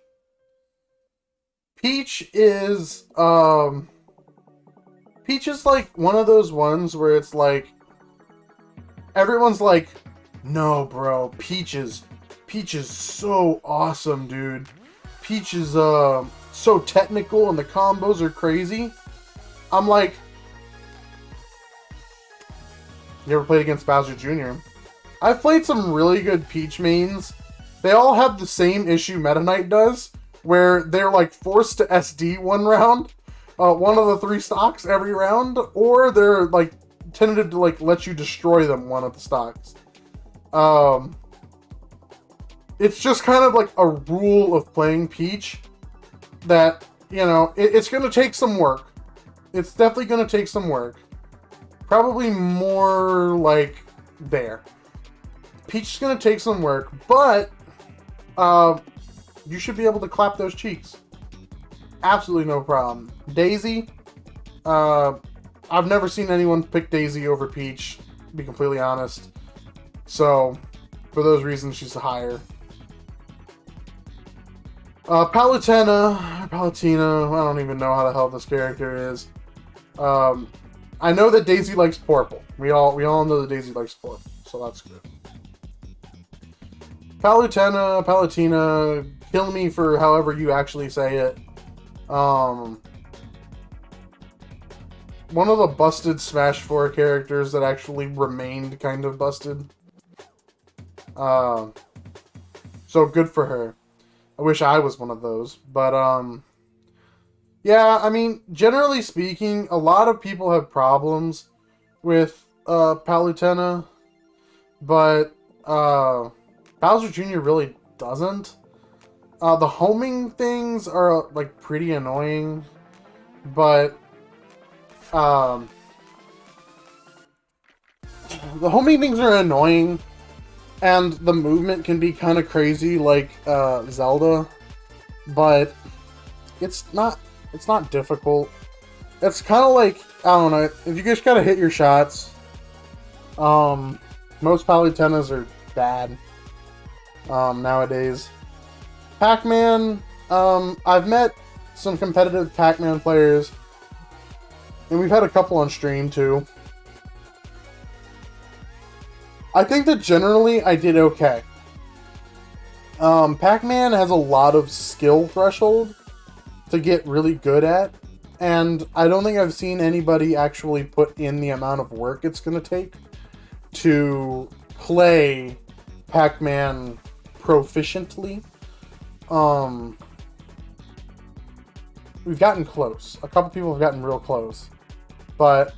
Peach is like one of those ones where it's like everyone's like, no, bro, Peach is so awesome, dude. Peach is so technical and the combos are crazy. I'm like, you ever played against Bowser Jr.? I've played some really good Peach mains. They all have the same issue Meta Knight does, where they're like forced to SD one round, one of the 3 stocks every round, or they're like tentative to like let you destroy them one of the stocks. It's just kind of like a rule of playing Peach that, you know, it's going to take some work. It's definitely going to take some work. Probably more like there. Peach is going to take some work, but you should be able to clap those cheeks. Absolutely no problem. Daisy, I've never seen anyone pick Daisy over Peach, to be completely honest. So, for those reasons, she's higher. Palutena, I don't even know how the hell this character is. I know that Daisy likes purple. We all know that Daisy likes purple, so that's good. Palutena, kill me for however you actually say it. One of the busted Smash 4 characters that actually remained kind of busted. So good for her. I wish I was one of those. But, yeah, I mean, generally speaking, a lot of people have problems with Palutena. But, Bowser Jr. really doesn't. The homing things are, like, pretty annoying. But, the homing things are annoying. And the movement can be kind of crazy, like Zelda, but it's not difficult. It's kind of like, I don't know, if you just gotta hit your shots. Most Palutenas are bad nowadays. PacMan, I've met some competitive PacMan players, and we've had a couple on stream too. I think that generally I did okay. PacMan has a lot of skill threshold to get really good at, and I don't think I've seen anybody actually put in the amount of work it's going to take to play PacMan proficiently. We've gotten close. A couple people have gotten real close, but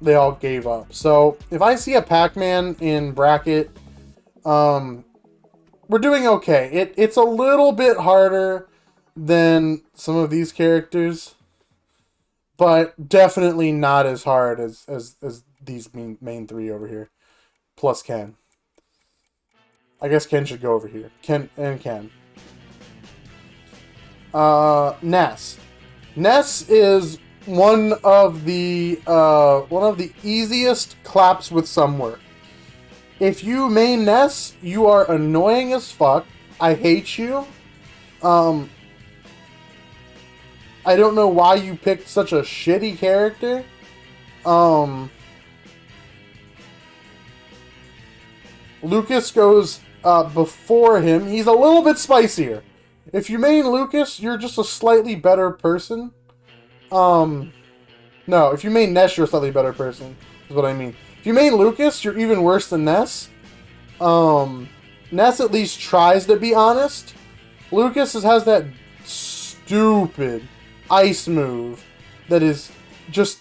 they all gave up. So if I see a PacMan in bracket, we're doing okay. It's a little bit harder than some of these characters, but definitely not as hard as these main three over here. Plus Ken. I guess Ken should go over here. Ken. Ness. Ness is one of the easiest claps with some work. If you main Ness, you are annoying as fuck. I hate you. I don't know why you picked such a shitty character. Lucas goes before him. He's a little bit spicier. If you main Lucas, you're just a slightly better person. No, if you main Ness, you're a slightly better person, is what I mean. If you main Lucas, you're even worse than Ness. Ness at least tries to be honest. Lucas has that stupid ice move that is just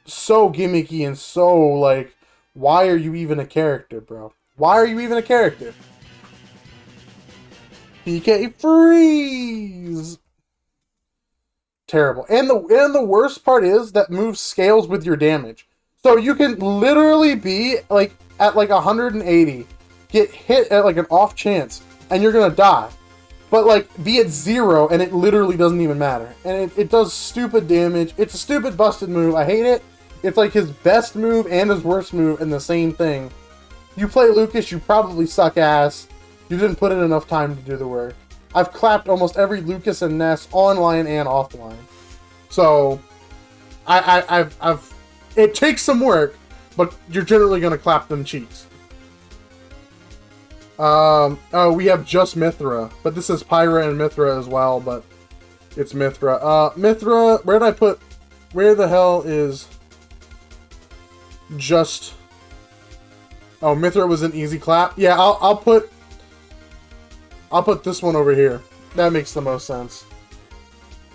so gimmicky and so, like, why are you even a character, bro? Why are you even a character? PK freeze! Terrible. And the worst part is that move scales with your damage. So you can literally be like at like 180, get hit at like an off chance, and you're gonna die. But like be at 0 and it literally doesn't even matter. And it does stupid damage. It's a stupid busted move. I hate it. It's like his best move and his worst move in the same thing. You play Lucas, you probably suck ass. You didn't put in enough time to do the work. I've clapped almost every Lucas and Ness online and offline. So, it takes some work, but you're generally going to clap them cheeks. Oh, we have just Mithra, but this is Pyra and Mithra as well, but it's Mithra. Mithra, where the hell is just... Oh, Mithra was an easy clap. Yeah, I'll put this one over here. That makes the most sense.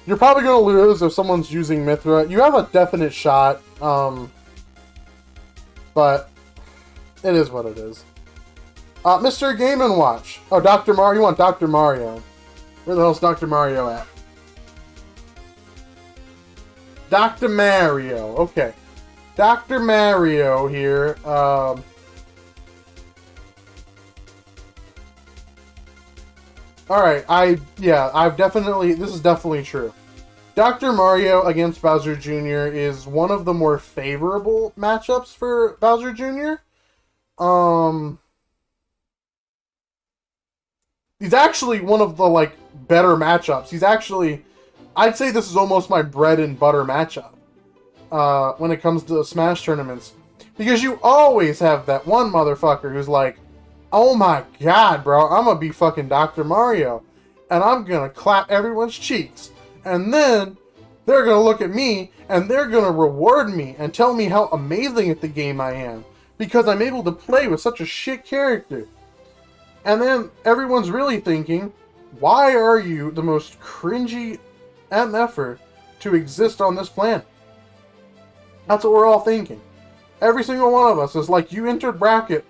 You're probably going to lose if someone's using Mithra. You have a definite shot, but it is what it is. Mr. Game & Watch. Oh, Dr. Mario. You want Dr. Mario. Where the hell's Dr. Mario at? Dr. Mario. Okay. Dr. Mario here. Alright, this is definitely true. Dr. Mario against Bowser Jr. is one of the more favorable matchups for Bowser Jr. He's actually one of the, like, better matchups. I'd say this is almost my bread and butter matchup when it comes to Smash tournaments. Because you always have that one motherfucker who's like, oh my god, bro, I'm gonna be fucking Dr. Mario, and I'm gonna clap everyone's cheeks, and then they're gonna look at me, and they're gonna reward me, and tell me how amazing at the game I am, because I'm able to play with such a shit character. And then everyone's really thinking, why are you the most cringy MFer to exist on this planet? That's what we're all thinking. Every single one of us is like, you entered bracket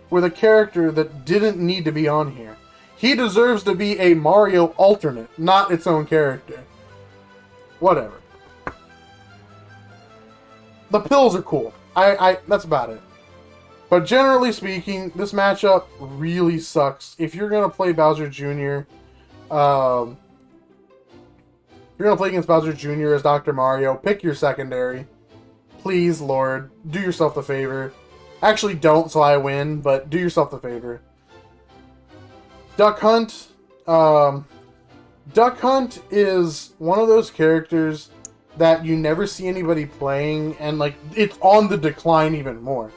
with a character that didn't need to be on here. He deserves to be a Mario alternate, not its own character. Whatever. The pills are cool. That's about it. But generally speaking, this matchup really sucks. If you're gonna play Bowser Jr., you're gonna play against Bowser Jr. as Dr. Mario, pick your secondary. Please, Lord, do yourself the favor. Actually, don't, so I win, but do yourself the favor. Duck Hunt. Duck Hunt is one of those characters that you never see anybody playing, and like it's on the decline even more.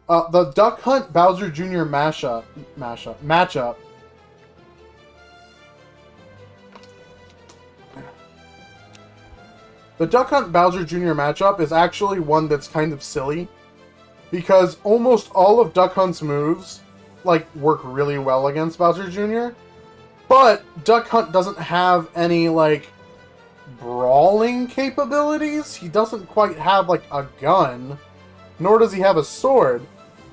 The Duck Hunt Bowser Jr. matchup. The Duck Hunt Bowser Jr. matchup is actually one that's kind of silly. Because almost all of Duck Hunt's moves like work really well against Bowser Jr. But Duck Hunt doesn't have any like brawling capabilities. He doesn't quite have like a gun, nor does he have a sword.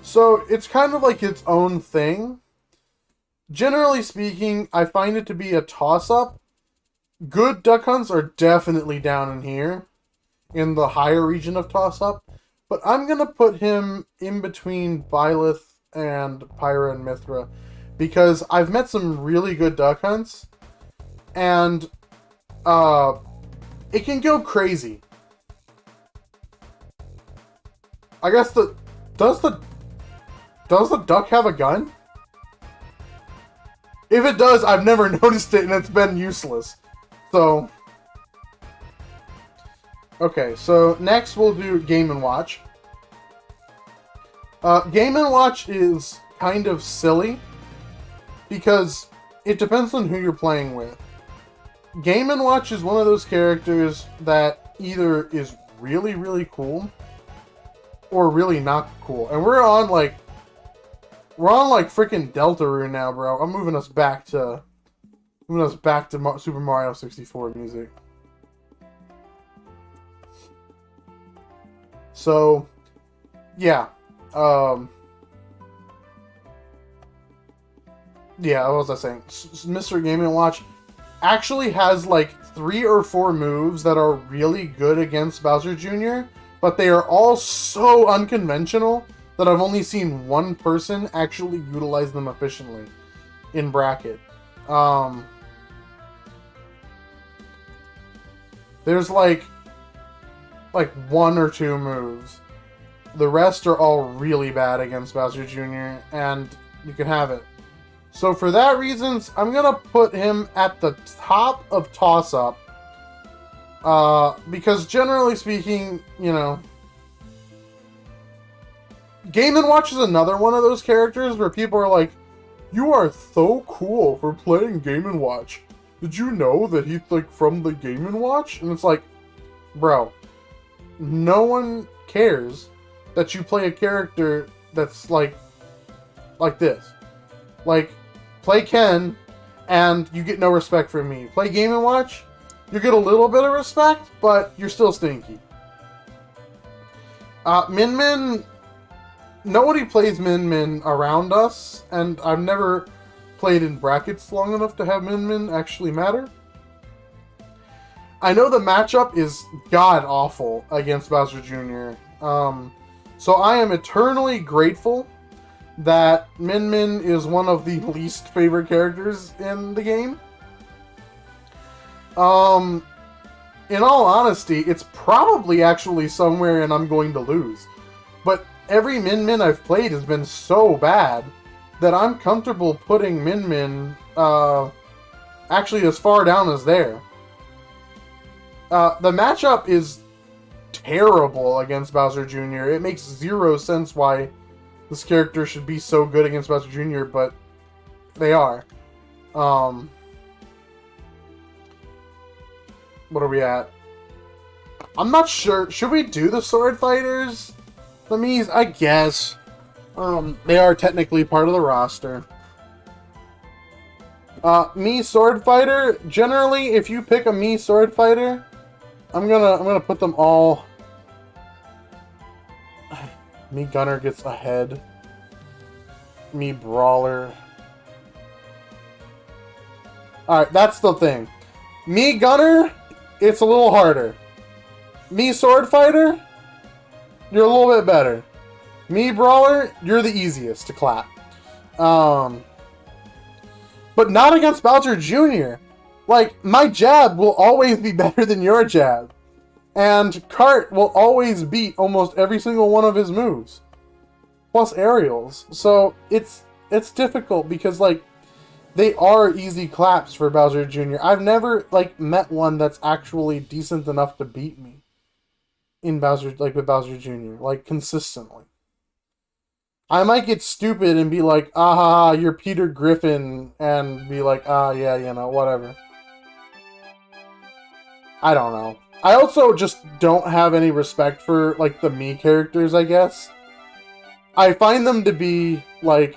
So it's kind of like its own thing. Generally speaking, I find it to be a toss-up. Good Duck Hunts are definitely down in here, in the higher region of toss-up. But I'm going to put him in between Byleth and Pyra and Mithra, because I've met some really good Duck Hunts, and it can go crazy. I guess does the duck have a gun? If it does, I've never noticed it and it's been useless. So, okay, so next we'll do Game & Watch. Game & Watch is kind of silly because it depends on who you're playing with. Game & Watch is one of those characters that either is really, really cool or really not cool. And we're on like freaking Deltarune now, bro. I'm moving us back to Super Mario 64 music. So, yeah. Yeah, what was I saying? Mr. Game & Watch actually has like 3 or 4 moves that are really good against Bowser Jr., but they are all so unconventional that I've only seen one person actually utilize them efficiently in bracket. There's like 1 or 2 moves. The rest are all really bad against Bowser Jr., and you can have it. So for that reasons, I'm gonna put him at the top of toss-up. Because generally speaking, you know, Game & Watch is another one of those characters where people are like, you are so cool for playing Game & Watch. Did you know that he's like from the Game & Watch? And it's like, bro, no one cares that you play a character that's like this. Like, play Ken, and you get no respect from me. Play Game & Watch, you get a little bit of respect, but you're still stinky. Min Min, nobody plays Min Min around us, and I've never played in brackets long enough to have Min Min actually matter. I know the matchup is god-awful against Bowser Jr., so I am eternally grateful that Min Min is one of the least favorite characters in the game. In all honesty, it's probably actually somewhere and I'm going to lose. But every Min Min I've played has been so bad that I'm comfortable putting Min Min actually as far down as there. The matchup is terrible against Bowser Jr. It makes zero sense why this character should be so good against Bowser Jr., but they are. What are we at? I'm not sure. Should we do the Sword Fighters? The Mii's, I guess. They are technically part of the roster. Mii Sword Fighter. Generally, if you pick a Mii Sword Fighter, I'm gonna put them all. Mii Gunner gets ahead. Mii Brawler. Alright, that's the thing. Mii Gunner, it's a little harder. Mii Sword Fighter, you're a little bit better. Mii Brawler, you're the easiest to clap. But not against Bowser Jr. Like, my jab will always be better than your jab. And Kart will always beat almost every single one of his moves. Plus aerials. So, it's difficult because, like, they are easy claps for Bowser Jr. I've never, like, met one that's actually decent enough to beat me. In Bowser, like, with Bowser Jr. Like, consistently. I might get stupid and be like, ah, you're Peter Griffin, and be like, yeah, you know, whatever. I don't know. I also just don't have any respect for, like, the Mii characters, I guess. I find them to be, like,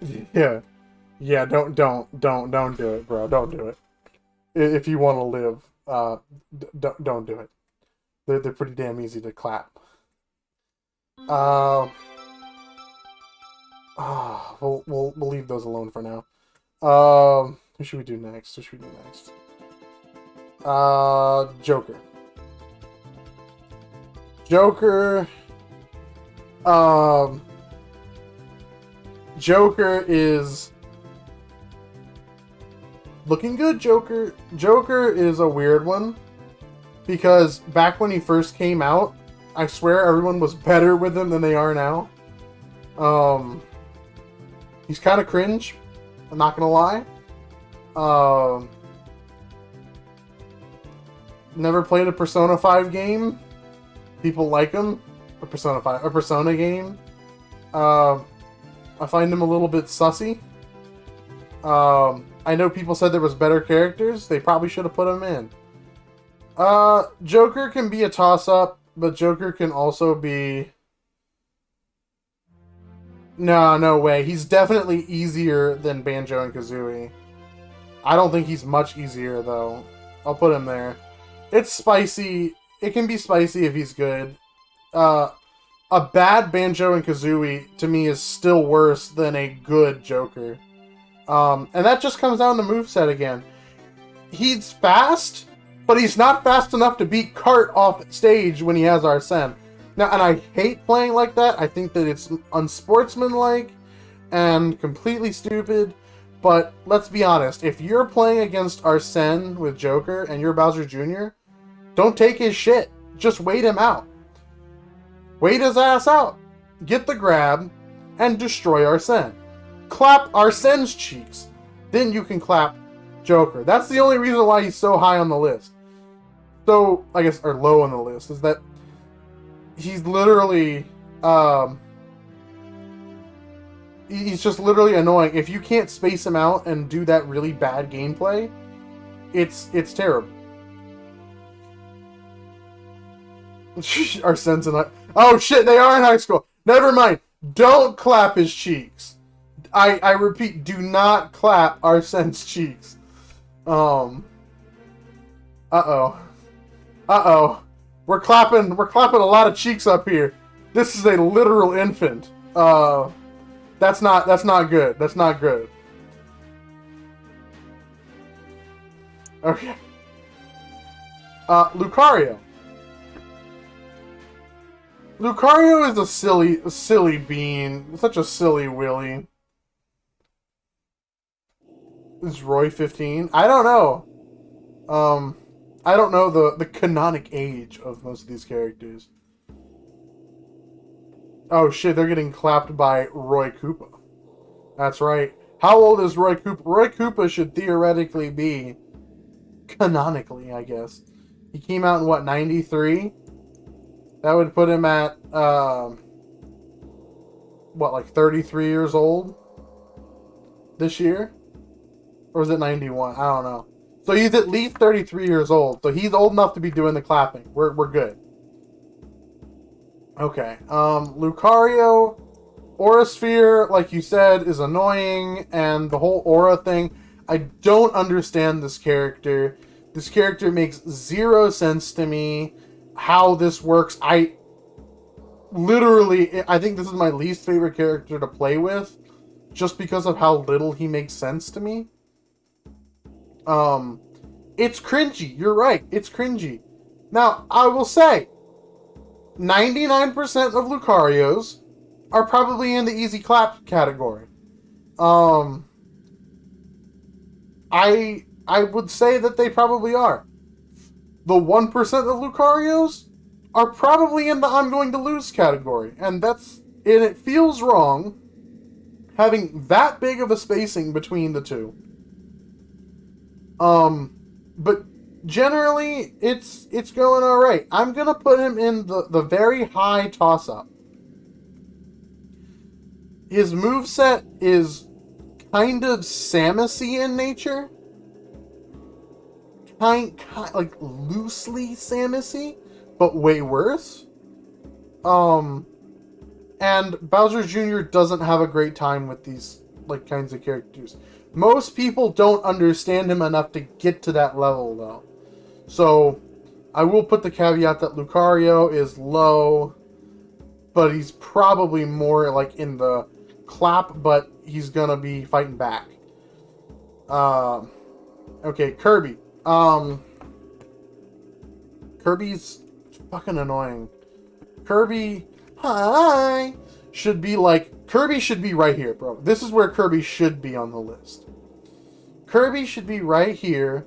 Yeah. Yeah, don't do it, bro. Don't do it. If you want to live, don't do it. They're pretty damn easy to clap. We'll leave those alone for now. Who should we do next? Joker. Joker is looking good. Joker is a weird one because back when he first came out, I swear everyone was better with him than they are now. He's kind of cringe. I'm not gonna lie. Never played a Persona 5 game. People like him. A Persona game. I find him a little bit sussy. I know people said there was better characters. They probably should have put him in. Joker can be a toss-up, but Joker can also be... No way. He's definitely easier than Banjo and Kazooie. I don't think he's much easier, though. I'll put him there. It's spicy. It can be spicy if he's good. A bad Banjo and Kazooie, to me, is still worse than a good Joker. And that just comes down to moveset again. He's fast, but he's not fast enough to beat Cart off stage when he has Arsene. Now, and I hate playing like that. I think that it's unsportsmanlike and completely stupid. But let's be honest. If you're playing against Arsene with Joker and you're Bowser Jr., don't take his shit. Just wait him out. Wait his ass out. Get the grab and destroy Arsene. Clap Arsene's cheeks. Then you can clap Joker. That's the only reason why he's so high on the list. So, I guess, or low on the list, is that he's literally, he's just literally annoying. If you can't space him out and do that really bad gameplay, it's terrible. Arsene's in oh shit, they are in high school. Never mind. Don't clap his cheeks. I repeat, do not clap Arsene's cheeks. Uh-oh. We're clapping a lot of cheeks up here. This is a literal infant. That's not good. That's not good. Okay. Lucario. Lucario is a silly bean. Such a silly willy. Is Roy 15? I don't know. I don't know the canonic age of most of these characters. Oh shit, they're getting clapped by Roy Koopa. That's right. How old is Roy Koopa? Roy Koopa should theoretically be, canonically, I guess. He came out in what, 93? That would put him at, what, like 33 years old? This year? Or was it 91? I don't know. So he's at least 33 years old. So he's old enough to be doing the clapping. We're good. Okay. Lucario, Aura Sphere, like you said, is annoying. And the whole aura thing, I don't understand this character. This character makes zero sense to me. How this works. I think this is my least favorite character to play with. Just because of how little he makes sense to me. It's cringy. You're right. It's cringy. Now, I will say, 99% of Lucarios are probably in the easy clap category. I would say that they probably are. The 1% of Lucarios are probably in the I'm going to lose category. And it feels wrong having that big of a spacing between the two. But generally, it's going alright. I'm gonna put him in the very high toss-up. His moveset is kind of Samus-y in nature. Kind like loosely Samus-y, but way worse. And Bowser Jr. doesn't have a great time with these like kinds of characters. Most people don't understand him enough to get to that level, though. So, I will put the caveat that Lucario is low, but he's probably more like in the clap, but he's gonna be fighting back. Okay, Kirby. Kirby's fucking annoying. Kirby, hi, should be like, Kirby should be right here, bro. This is where Kirby should be on the list. Kirby should be right here.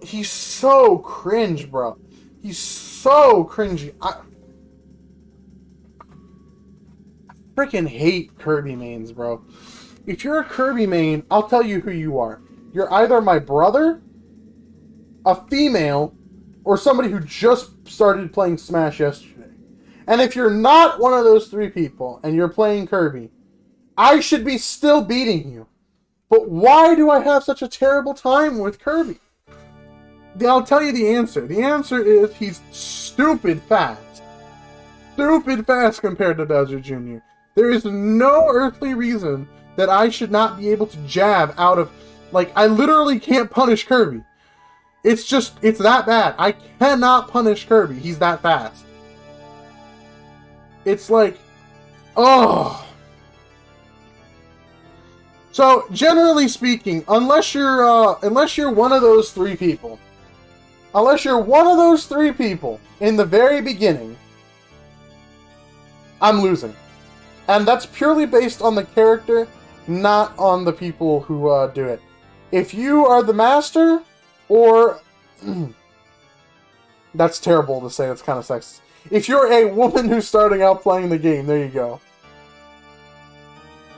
He's so cringe, bro. He's so cringy. I freaking hate Kirby mains, bro. If you're a Kirby main, I'll tell you who you are. You're either my brother, a female, or somebody who just started playing Smash yesterday. And if you're not one of those three people, and you're playing Kirby, I should be still beating you. But why do I have such a terrible time with Kirby? I'll tell you the answer. The answer is he's stupid fast. Stupid fast compared to Bowser Jr. There is no earthly reason that I should not be able to jab out of... Like, I literally can't punish Kirby. It's that bad. I cannot punish Kirby. He's that fast. It's like... Oh... So, generally speaking, unless you're one of those three people, in the very beginning, I'm losing. And that's purely based on the character, not on the people who do it. If you are the master, or... That's terrible to say, it's kind of sexist. If you're a woman who's starting out playing the game, there you go.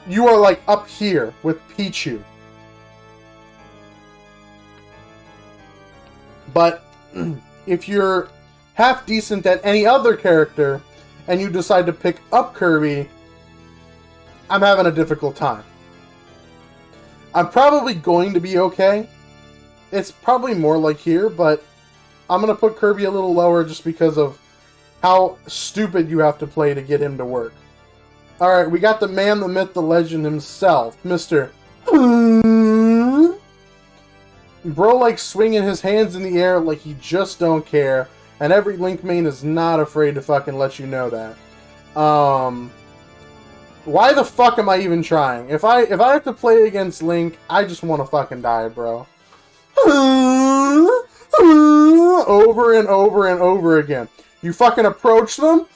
You are like up here with Pichu. But if you're half decent at any other character and you decide to pick up Kirby, I'm having a difficult time. I'm probably going to be okay. It's probably more like here, but I'm going to put Kirby a little lower just because of how stupid you have to play to get him to work. Alright, we got the man, the myth, the legend himself, Mr. Bro likes swinging his hands in the air like he just don't care, and every Link main is not afraid to fucking let you know that. Why the fuck am I even trying? If I have to play against Link, I just want to fucking die, bro. Over and over and over again. You fucking approach them.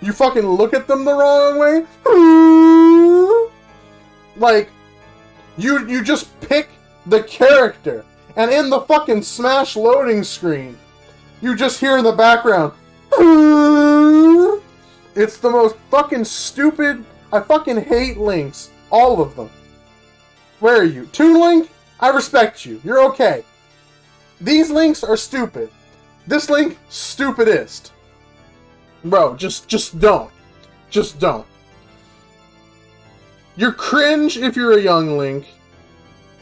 You fucking look at them the wrong way. Like, you just pick the character. And in the fucking Smash loading screen, you just hear in the background. It's the most fucking stupid... I fucking hate Links. All of them. Where are you? Toon Link? I respect you. You're okay. These Links are stupid. This Link, stupidest. Bro, just don't. Just don't. You're cringe if you're a young Link.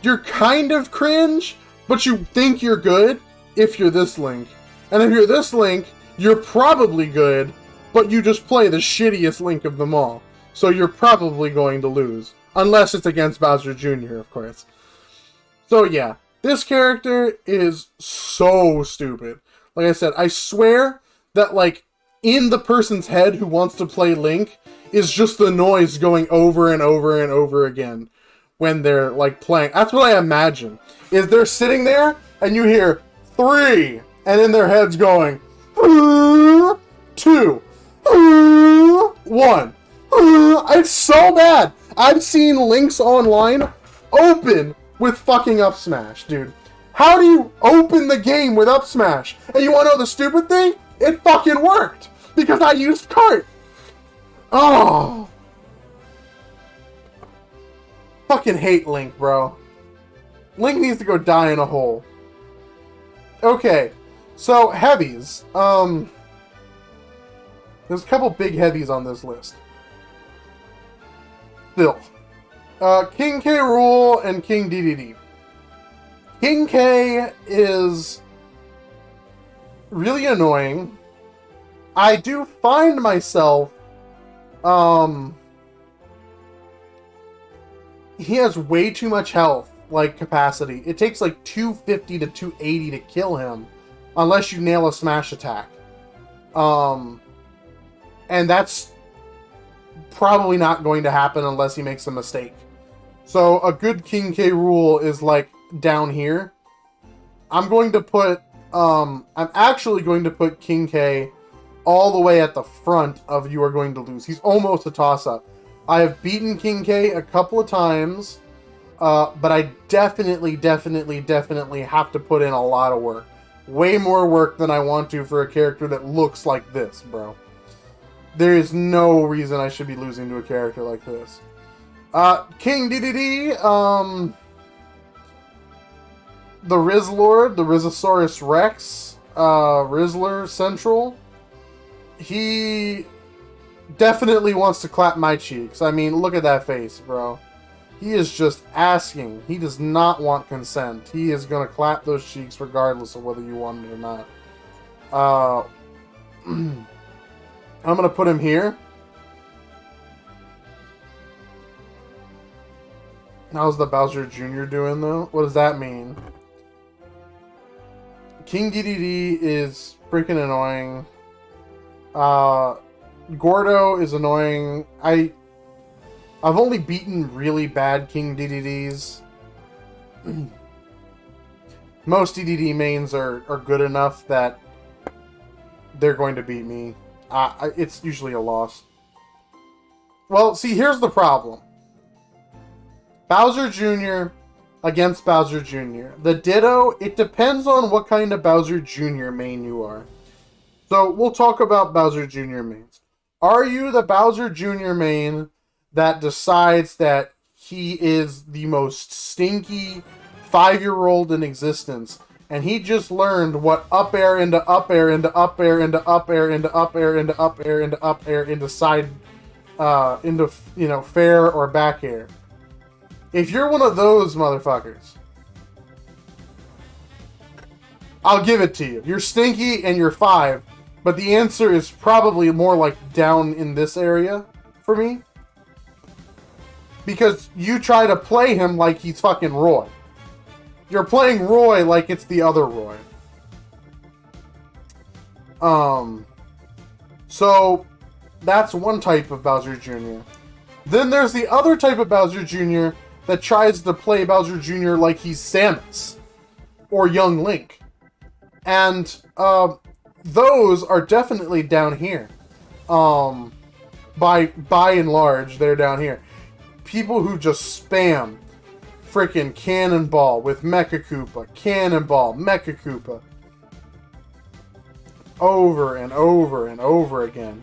You're kind of cringe, but you think you're good if you're this Link. And if you're this Link, you're probably good, but you just play the shittiest Link of them all. So you're probably going to lose. Unless it's against Bowser Jr., of course. So yeah, this character is so stupid. Like I said, I swear that, like, in the person's head who wants to play Link is just the noise going over and over and over again when they're, like, playing. That's what I imagine. Is they're sitting there and you hear 3 and in their heads going 2 1. It's so bad. I've seen Links online open with fucking up smash, dude. How do you open the game with up smash? And you want to know the stupid thing? It fucking worked! Because I used cart! Oh! Fucking hate Link, bro. Link needs to go die in a hole. Okay, so heavies. There's a couple big heavies on this list. Still. King K. Rool and King DDD. King K is really annoying. I do find myself, he has way too much health, like, capacity. It takes, like, 250 to 280 to kill him, unless you nail a smash attack. And that's probably not going to happen unless he makes a mistake. So, a good King K rule is, like, down here. I'm actually going to put King K all the way at the front of You Are Going to Lose. He's almost a toss-up. I have beaten King K a couple of times, but I definitely have to put in a lot of work. Way more work than I want to for a character that looks like this, bro. There is no reason I should be losing to a character like this. King DDD, the Rizlord, the Rizosaurus Rex, Rizzler Central, he definitely wants to clap my cheeks. I mean, look at that face, bro. He is just asking. He does not want consent. He is going to clap those cheeks regardless of whether you want it or not. I'm going to put him here. How's the Bowser Jr. doing, though? What does that mean? King DDD is freaking annoying. Gordo is annoying. I've only beaten really bad King DDDs. Most DDD mains are good enough that they're going to beat me. It's usually a loss. Well, see, here's the problem. Bowser Jr. against Bowser Jr. The Ditto, it depends on what kind of Bowser Jr. main you are. So, we'll talk about Bowser Jr. mains. Are you the Bowser Jr. main that decides that he is the most stinky 5-year-old in existence, and he just learned what up air into up air into up air into up air into up air into up air into up air into side, into, you know, fair or back air? If you're one of those motherfuckers, I'll give it to you. You're stinky and you're 5, but the answer is probably more like down in this area for me. Because you try to play him like he's fucking Roy. You're playing Roy like it's the other Roy. So, that's one type of Bowser Jr. Then there's the other type of Bowser Jr. that tries to play Bowser Jr. like he's Samus or Young Link. And those are definitely down here. By and large, they're down here. People who just spam freaking Cannonball with Mecha Koopa, Cannonball, Mecha Koopa, over and over and over again.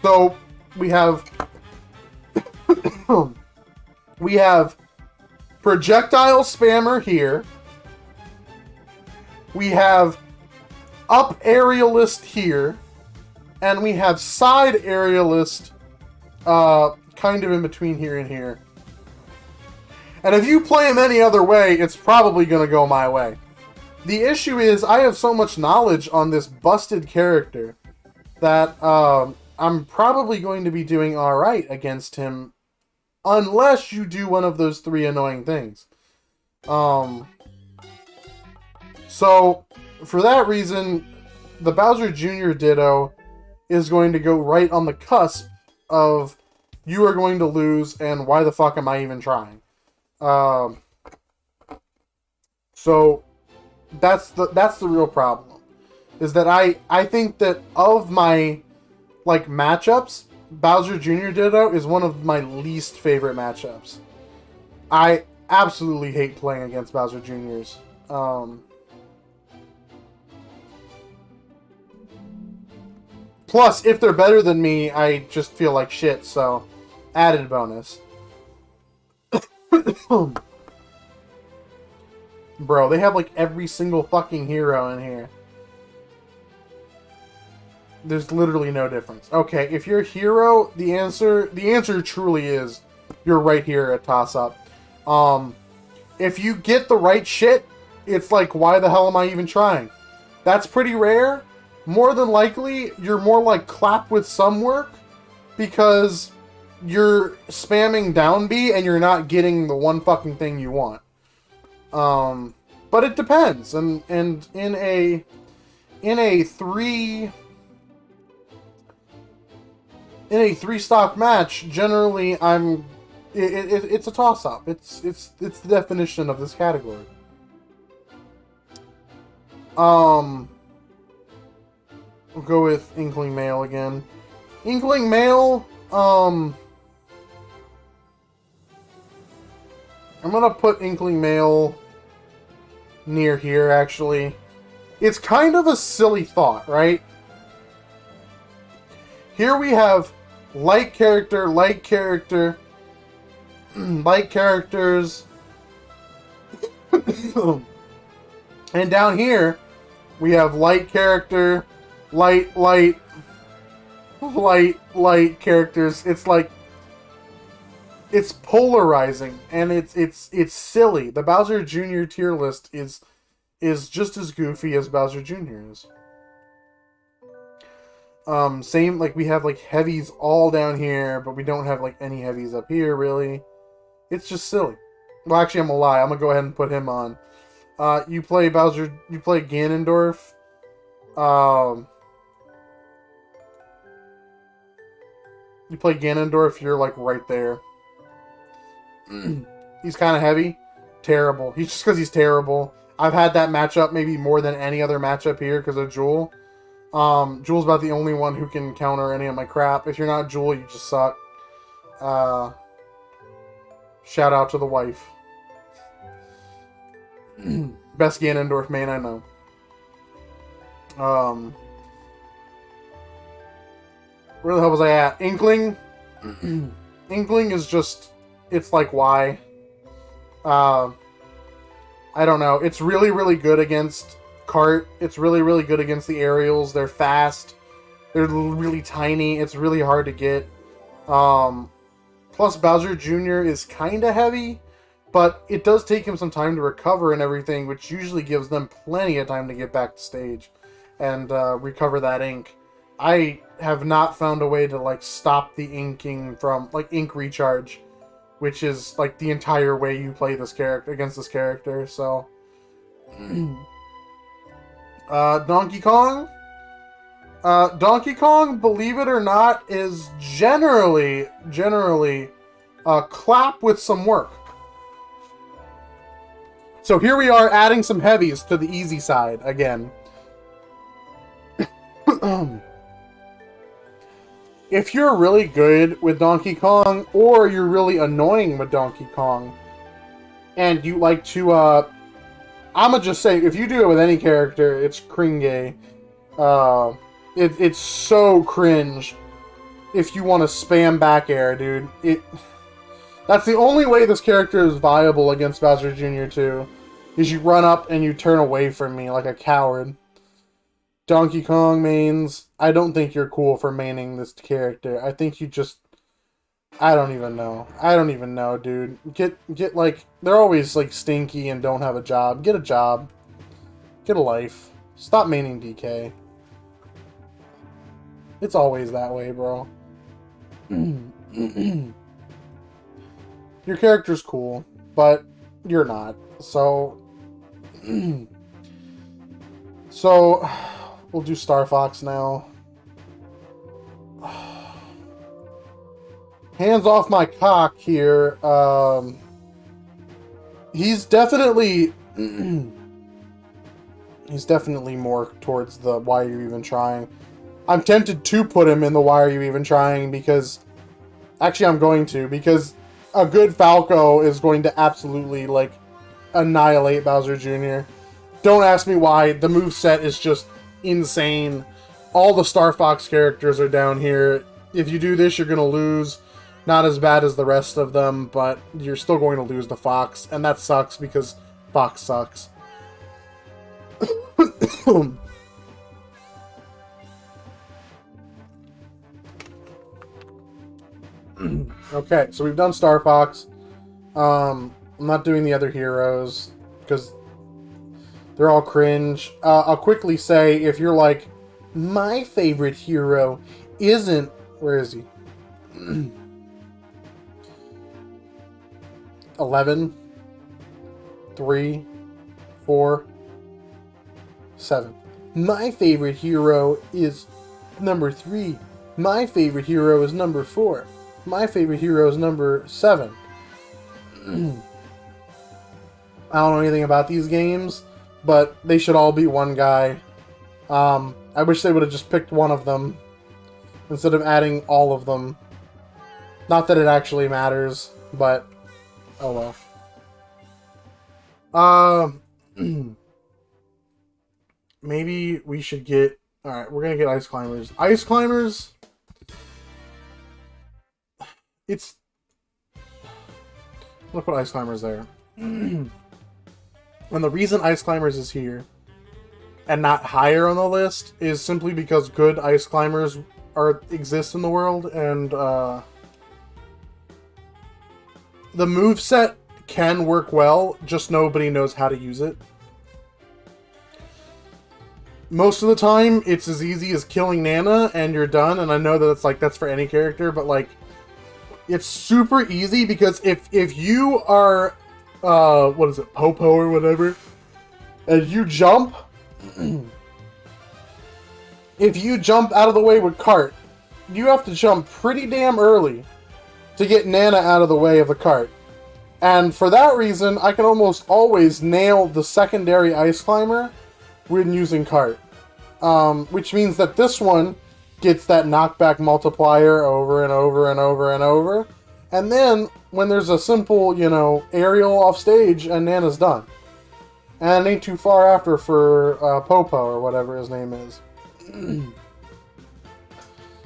So we have projectile spammer here. We have up aerialist here, and we have side aerialist kind of in between here and here. And if you play him any other way, it's probably going to go my way. The issue is, I have so much knowledge on this busted character that I'm probably going to be doing alright against him, unless you do one of those 3 annoying things. So, for that reason, the Bowser Jr. Ditto is going to go right on the cusp of You Are Going to Lose and why the fuck am I even trying? So that's the real problem, is that I think that of my like matchups, Bowser Jr. Ditto is one of my least favorite matchups. I absolutely hate playing against Bowser Jr.'s. Plus, if they're better than me, I just feel like shit, so added bonus. Bro, they have like every single fucking hero in here. There's literally no difference. Okay, if you're a hero, the answer truly is you're right here at toss-up. If you get the right shit, it's like, why the hell am I even trying? That's pretty rare, more than likely, you're more like clap with some work because you're spamming down B and you're not getting the one fucking thing you want. But it depends, and in a three stock match, generally it's a toss up. It's the definition of this category. We'll go with Inkling Male again. Inkling Male, I'm gonna put Inkling Male near here, actually. It's kind of a silly thought, right? Here we have light character, light character, light characters. And down here, we have light character, light characters. It's like, it's polarizing, and it's silly. The Bowser Jr. tier list is just as goofy as Bowser Jr. is. Same, like, we have, like, heavies all down here, but we don't have, like, any heavies up here, really. It's just silly. Well, actually, I'm gonna lie. I'm gonna go ahead and put him on. You play Bowser, you play Ganondorf. You play Ganondorf, you're, like, right there. He's kind of heavy. Terrible. He's just because he's terrible. I've had that matchup maybe more than any other matchup here because of Jewel. Jewel's about the only one who can counter any of my crap. If you're not Jewel, you just suck. Shout out to the wife. Best Ganondorf main I know. Where the hell was I at? Inkling? Inkling is just... It's like, why? I don't know. It's really, really good against Cart. It's really, really good against the aerials. They're fast. They're really tiny. It's really hard to get. Plus, Bowser Jr. is kind of heavy, but it does take him some time to recover and everything, which usually gives them plenty of time to get back to stage and recover that ink. I have not found a way to, like, stop the inking from, like, ink recharge, which is, like, the entire way you play this character against this character. So Donkey Kong, believe it or not, is generally clap with some work. So here we are adding some heavies to the easy side again. If you're really good with Donkey Kong, or you're really annoying with Donkey Kong, and you like to, I'ma just say, if you do it with any character, it's cringe. It's so cringe if you want to spam back air, dude. That's the only way this character is viable against Bowser Jr. too, is you run up and you turn away from me like a coward. Donkey Kong mains, I don't think you're cool for maining this character. I think you just... I don't even know. I don't even know, dude. Get like... They're always, like, stinky and don't have a job. Get a job. Get a life. Stop maining DK. It's always that way, bro. Your character's cool, but you're not. So... So... We'll do Star Fox now. Hands off my cock here. He's definitely... he's definitely more towards the why are you even trying. I'm tempted to put him in the why are you even trying because... Actually, I'm going to, because a good Falco is going to absolutely, like, annihilate Bowser Jr. Don't ask me why. The moveset is just insane. All the Star Fox characters are down here. If you do this, you're going to lose. Not as bad as the rest of them, but you're still going to lose the Fox, and that sucks because Fox sucks. Okay, so we've done Star Fox. I'm not doing the other heroes because they're all cringe. I'll quickly say, if you're like My favorite hero isn't... Where is he? 11, 3, 4, 7. My favorite hero is number 3. My favorite hero is number 4. My favorite hero is number 7. I don't know anything about these games, but they should all be one guy. I wish they would have just picked one of them instead of adding all of them. Not that it actually matters, but oh well. Maybe we should get... Alright, we're gonna get Ice Climbers. Ice Climbers... It's... I'm gonna put Ice Climbers there. And the reason Ice Climbers is here and not higher on the list is simply because good Ice Climbers exist in the world, and the moveset can work well, just nobody knows how to use it. Most of the time, it's as easy as killing Nana and you're done, and I know that that's for any character, but like, it's super easy because if you are, what is it, Popo or whatever, and you jump, if you jump out of the way with cart, you have to jump pretty damn early to get Nana out of the way of the cart. And for that reason, I can almost always nail the secondary Ice Climber when using cart. Which means that this one gets that knockback multiplier over and over and over and over. And then, when there's a simple, aerial off stage, and Nana's done. And it ain't too far after for Popo, or whatever his name is.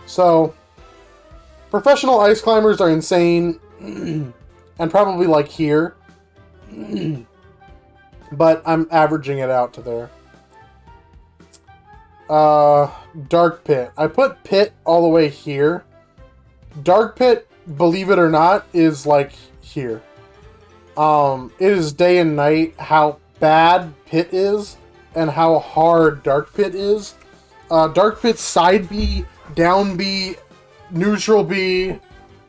So, professional Ice Climbers are insane, and probably like here. But I'm averaging it out to there. Dark Pit. I put Pit all the way here. Dark Pit, believe it or not, is like here. It is day and night how bad Pit is and how hard Dark Pit is. Dark Pit's side B, down B, neutral B,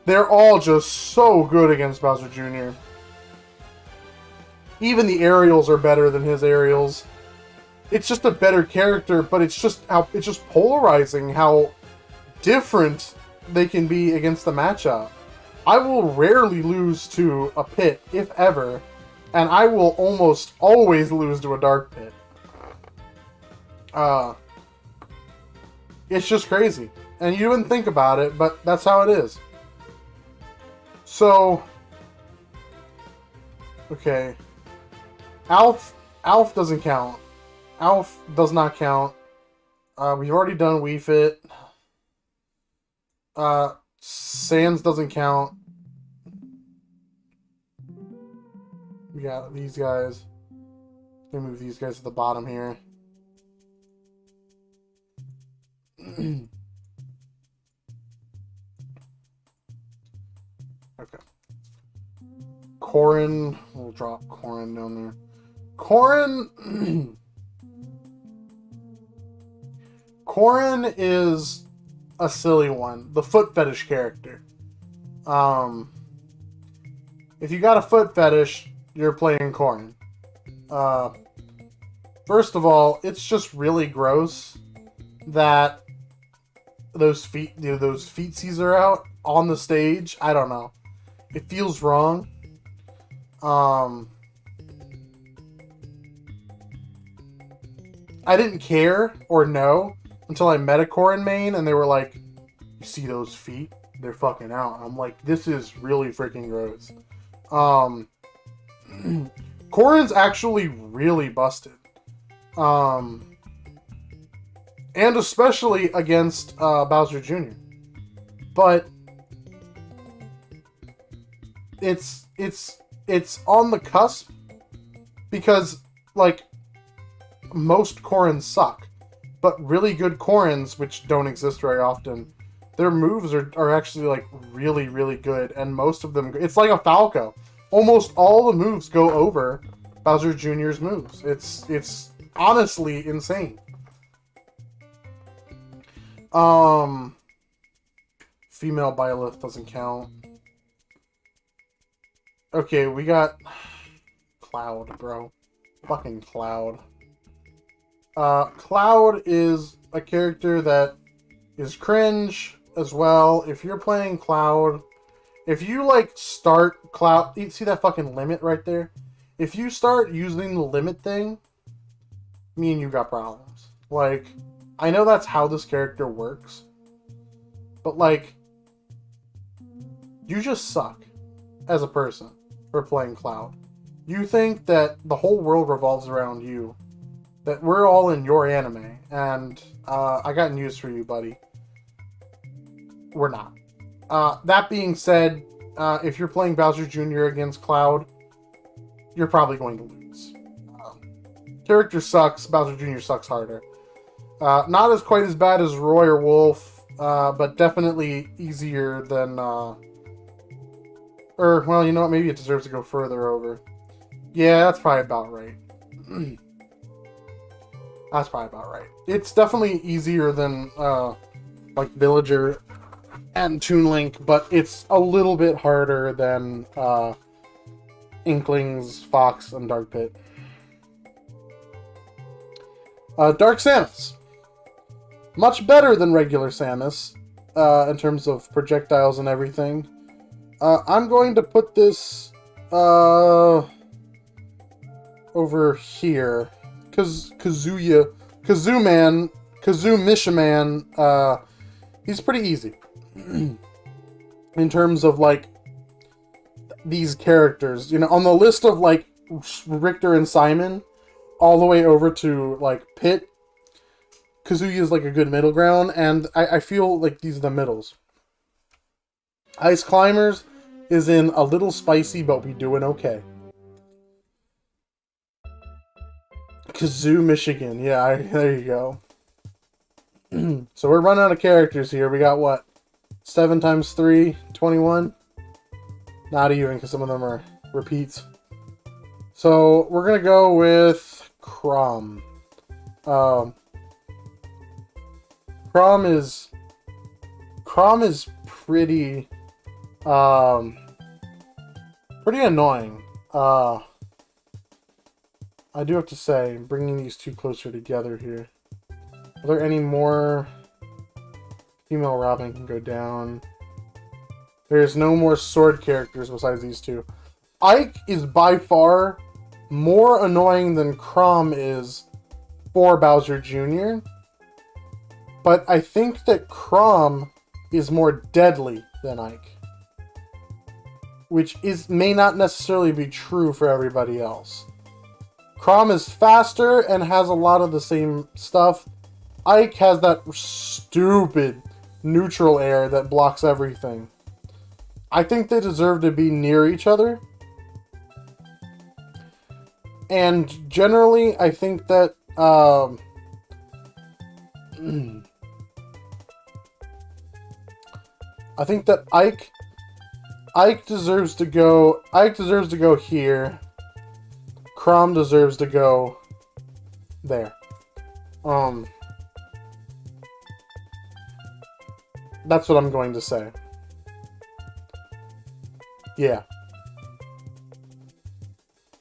they're all just so good against Bowser Jr. Even the aerials are better than his aerials. It's just a better character, but it's just polarizing how different they can be against the matchup. I will rarely lose to a Pit, if ever, and I will almost always lose to a Dark Pit. It's just crazy. And you wouldn't think about it, but that's how it is. So, okay. Alf doesn't count. Alf does not count. We've already done Wii Fit. Sans doesn't count. We got these guys. Let me move these guys to the bottom here. Okay. Corrin. We'll drop Corrin down there. Corrin... Corrin is a silly one. The foot fetish character. If you got a foot fetish, you're playing Corrin. First of all, it's just really gross that those feetsies are out on the stage. I don't know. It feels wrong. I didn't care or know until I met a Corrin main, and they were like, "You see those feet? They're fucking out." I'm like, this is really freaking gross. Corrin's actually really busted. And especially against Bowser Jr. But it's on the cusp because, like, most Corrins suck. But really good Corrins, which don't exist very often, their moves are actually, like, really, really good. And most of them... It's like a Falco. Almost all the moves go over Bowser Jr.'s moves. It's honestly insane. Female Byleth doesn't count. Okay, we got Cloud, bro. Fucking Cloud. Cloud is a character that is cringe as well. If you're playing Cloud, if you like start Cloud, you see that fucking limit right there? If you start using the limit thing, me and you got problems. Like, I know that's how this character works, but like, you just suck as a person for playing Cloud. You think that the whole world revolves around you, that we're all in your anime, and I got news for you, buddy. We're not. That being said, if you're playing Bowser Jr. against Cloud, you're probably going to lose. Character sucks, Bowser Jr. sucks harder. Not as quite as bad as Roy or Wolf, but definitely easier than... well, you know what? Maybe it deserves to go further over. Yeah, that's probably about right. That's probably about right. It's definitely easier than, like, Villager and Toon Link, but it's a little bit harder than, Inklings, Fox, and Dark Pit. Dark Samus. Much better than regular Samus, in terms of projectiles and everything. I'm going to put this, over here. Kazoo Mishaman, he's pretty easy. In terms of, like, these characters. You know, on the list of, like, Richter and Simon, all the way over to, like, Pit, Kazooie is, like, a good middle ground, and I feel like these are the middles. Ice Climbers is in a little spicy, but we doing okay. Kazoo, Michigan. Yeah, there you go. So we're running out of characters here. We got, what? 7 times 3? 21? Not even, because some of them are repeats. So we're going to go with Chrom. Chrom is pretty... pretty annoying. I do have to say, bringing these two closer together here. Are there any more? Female Robin can go down. There's no more sword characters besides these two. Ike is by far more annoying than Chrom is for Bowser Jr. But I think that Chrom is more deadly than Ike. Which may not necessarily be true for everybody else. Chrom is faster and has a lot of the same stuff. Ike has that stupid neutral air that blocks everything. I think they deserve to be near each other. And generally, I think that Ike deserves to go. Ike deserves to go here. Chrom deserves to go there. That's what I'm going to say. Yeah.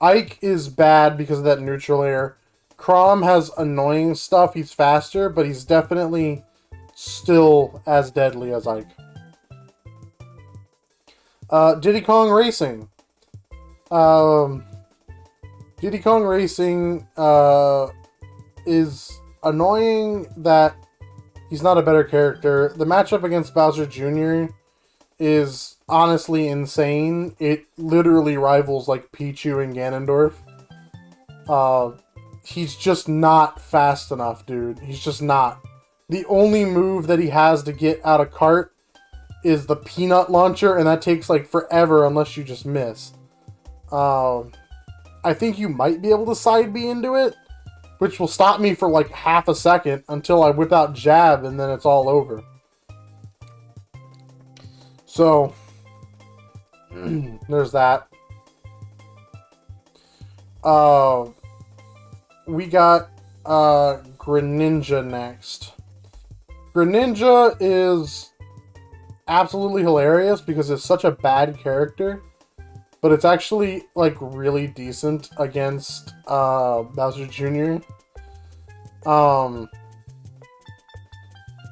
Ike is bad because of that neutral air. Chrom has annoying stuff. He's faster, but he's definitely still as deadly as Ike. Diddy Kong Racing. Diddy Kong Racing is annoying that he's not a better character. The matchup against Bowser Jr. is honestly insane. It literally rivals like Pichu and Ganondorf. He's just not fast enough, dude. He's just not. The only move that he has to get out of cart is the peanut launcher, and that takes like forever unless you just miss. I think you might be able to side B into it, which will stop me for like half a second until I whip out jab, and then it's all over. So, there's that. We got Greninja next. Greninja is absolutely hilarious because it's such a bad character, but it's actually like really decent against Bowser Jr.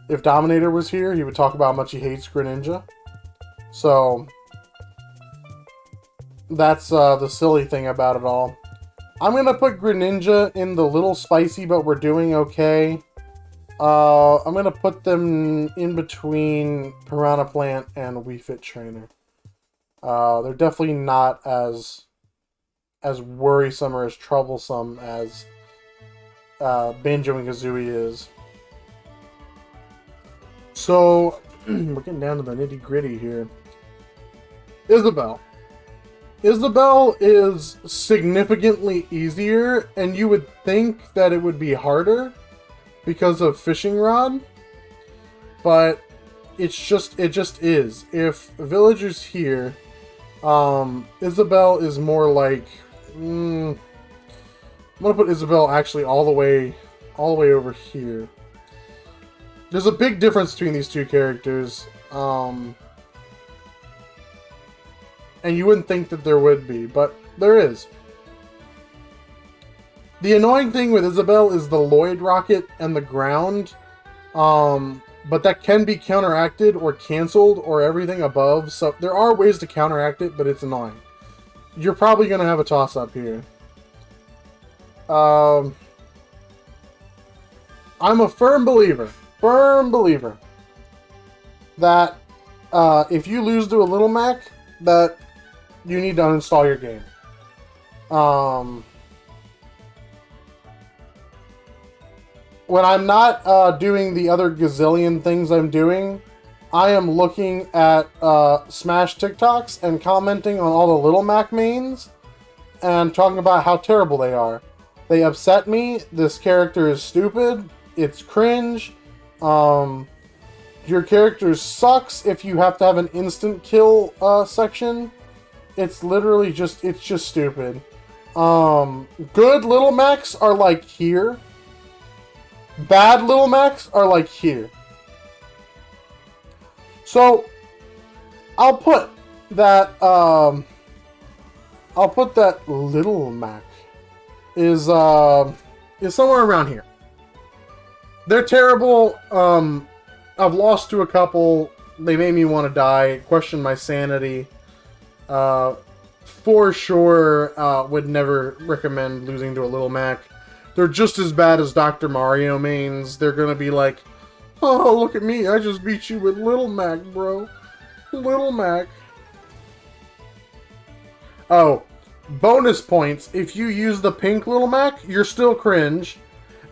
If Dominator was here, he would talk about how much he hates Greninja. So that's the silly thing about it all. I'm gonna put Greninja in the little spicy, but we're doing okay. I'm gonna put them in between Piranha Plant and Wii Fit Trainer. They're definitely not as worrisome or as troublesome as Banjo and Kazooie is. So we're getting down to the nitty gritty here. Isabelle. Isabelle is significantly easier, and you would think that it would be harder because of Fishing Rod, but it just is. If Villagers here, Isabelle is more like I'm gonna put Isabelle actually all the way over here. There's a big difference between these two characters, and you wouldn't think that there would be, but there is. The annoying thing with Isabelle is the Lloyd Rocket and the ground, but that can be counteracted or canceled or everything above, so there are ways to counteract it, but it's annoying. You're probably going to have a toss-up here. I'm a firm believer that if you lose to a Little Mac, that you need to uninstall your game. When I'm not doing the other gazillion things I'm doing, I am looking at Smash TikToks and commenting on all the Little Mac mains and talking about how terrible they are. They upset me. This character is stupid. It's cringe. Your character sucks if you have to have an instant kill section. It's literally just, it's just stupid. Good Little Macs are like here. Bad Little Macs are like here. So, I'll put that Little Mac is somewhere around here. They're terrible. I've lost to a couple. They made me want to die. Question my sanity. For sure, would never recommend losing to a Little Mac. They're just as bad as Dr. Mario mains. They're gonna be like, oh, look at me. I just beat you with Little Mac, bro. Little Mac. Oh, bonus points. If you use the pink Little Mac, you're still cringe.